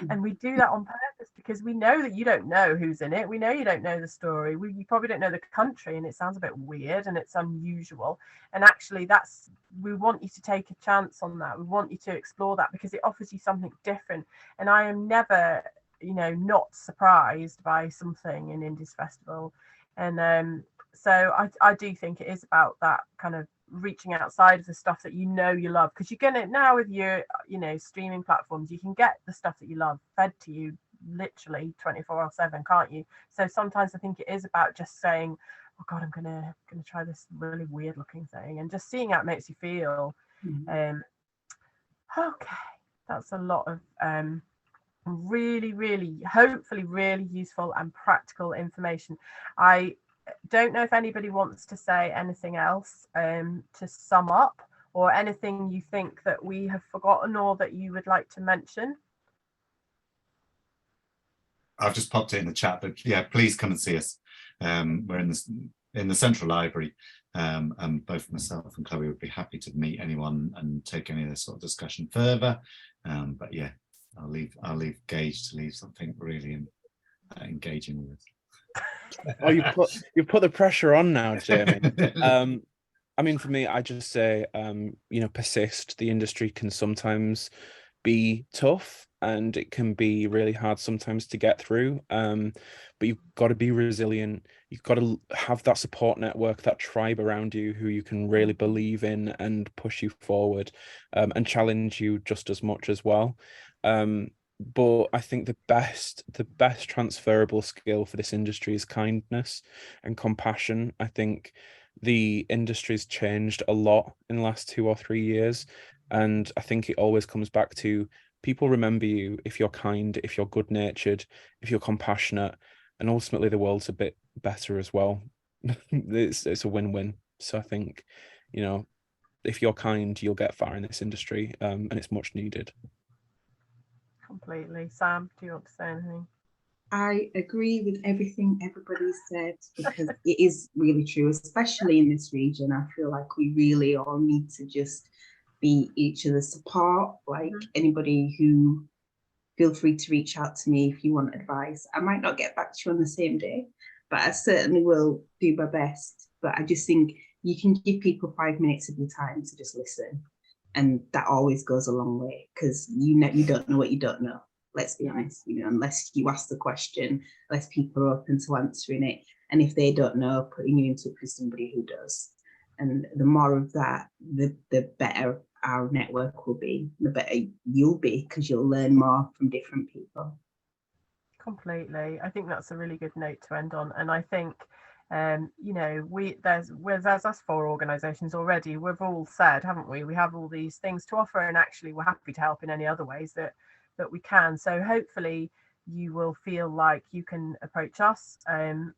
And we do that on purpose because we know that you don't know who's in it. We know you don't know the story. You probably don't know the country, and it sounds a bit weird and it's unusual. And actually, we want you to take a chance on that. We want you to explore that because it offers you something different. And I am never, not surprised by something in Indies Festival. And so I do think it is about that kind of reaching outside of the stuff that you love, because you're gonna now with your streaming platforms, you can get the stuff that you love fed to you literally 24/7, can't you? So sometimes I think it is about just saying, oh god, I'm gonna try this really weird looking thing, and just seeing how it makes you feel. Okay, that's a lot of really, really, hopefully really useful and practical information. I don't know if anybody wants to say anything else to sum up, or anything you think that we have forgotten or that you would like to mention. I've just popped it in the chat, but yeah, please come and see us. We're in the Central Library, and both myself and Chloe would be happy to meet anyone and take any of this sort of discussion further. But yeah, I'll leave Gage to leave something really engaging with us. Oh, you put the pressure on now, Jamie. I mean, for me, I just say, persist. The industry can sometimes be tough, and it can be really hard sometimes to get through. But you've got to be resilient. You've got to have that support network, that tribe around you who you can really believe in and push you forward, and challenge you just as much as well. but I think the best transferable skill for this industry is kindness and compassion. I think the industry's changed a lot in the last 2 or 3 years, and I think it always comes back to people remember you if you're kind, if you're good natured, if you're compassionate, and ultimately the world's a bit better as well. It's a win-win. So I think, you know, if you're kind, you'll get far in this industry, and it's much needed. Completely. Sam, do you want to say anything? I agree with everything everybody said, because it is really true, especially in this region. I feel like we really all need to just be each other's support. Like anybody who, feel free to reach out to me if you want advice. I might not get back to you on the same day, but I certainly will do my best. But I just think you can give people 5 minutes of your time to just listen. And that always goes a long way, because you don't know what you don't know. Let's be honest, unless you ask the question, unless people are open to answering it. And if they don't know, putting you in touch with somebody who does. And the more of that, the better our network will be, the better you'll be, because you'll learn more from different people. Completely. I think that's a really good note to end on. And I think there's us 4 organisations already. We've all said, haven't we? We have all these things to offer, and actually we're happy to help in any other ways that we can. So hopefully you will feel like you can approach us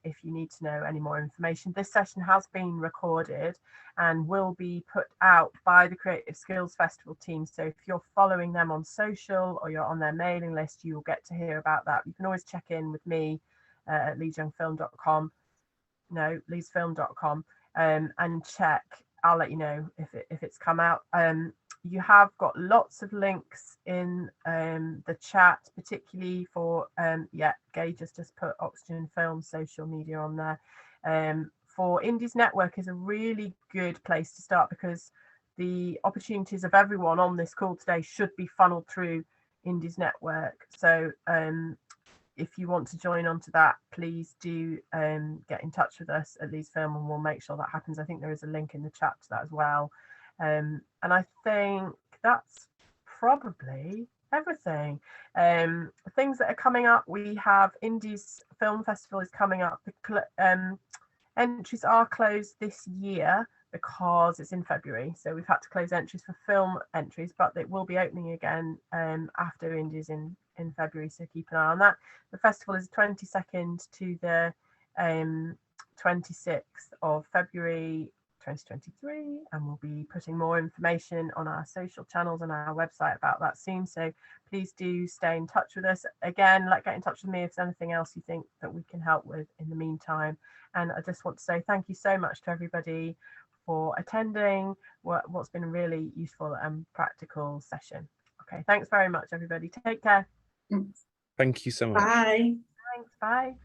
if you need to know any more information. This session has been recorded and will be put out by the Creative Skills Festival team. So if you're following them on social or you're on their mailing list, you will get to hear about that. You can always check in with me at leedsfilm.com and check. I'll let you know if it's come out. You have got lots of links in the chat, particularly for Gay just put Oxygen Film social media on there. For Indies Network is a really good place to start, because the opportunities of everyone on this call today should be funneled through Indies Network. So if you want to join onto that, please do get in touch with us at Leeds Film, and we'll make sure that happens. I think there is a link in the chat to that as well. And I think that's probably everything. Things that are coming up, we have Indies Film Festival is coming up. The entries are closed this year because it's in February, so we've had to close entries for film entries, but it will be opening again after Indies in February, so keep an eye on that. The festival is 22nd to the 26th of February 2023, and we'll be putting more information on our social channels and our website about that soon, so please do stay in touch with us. Again, get in touch with me if there's anything else you think that we can help with in the meantime. And I just want to say thank you so much to everybody for attending what's been a really useful and practical session. Okay, thanks very much everybody. Take care. Thank you so much. Bye. Thanks, bye.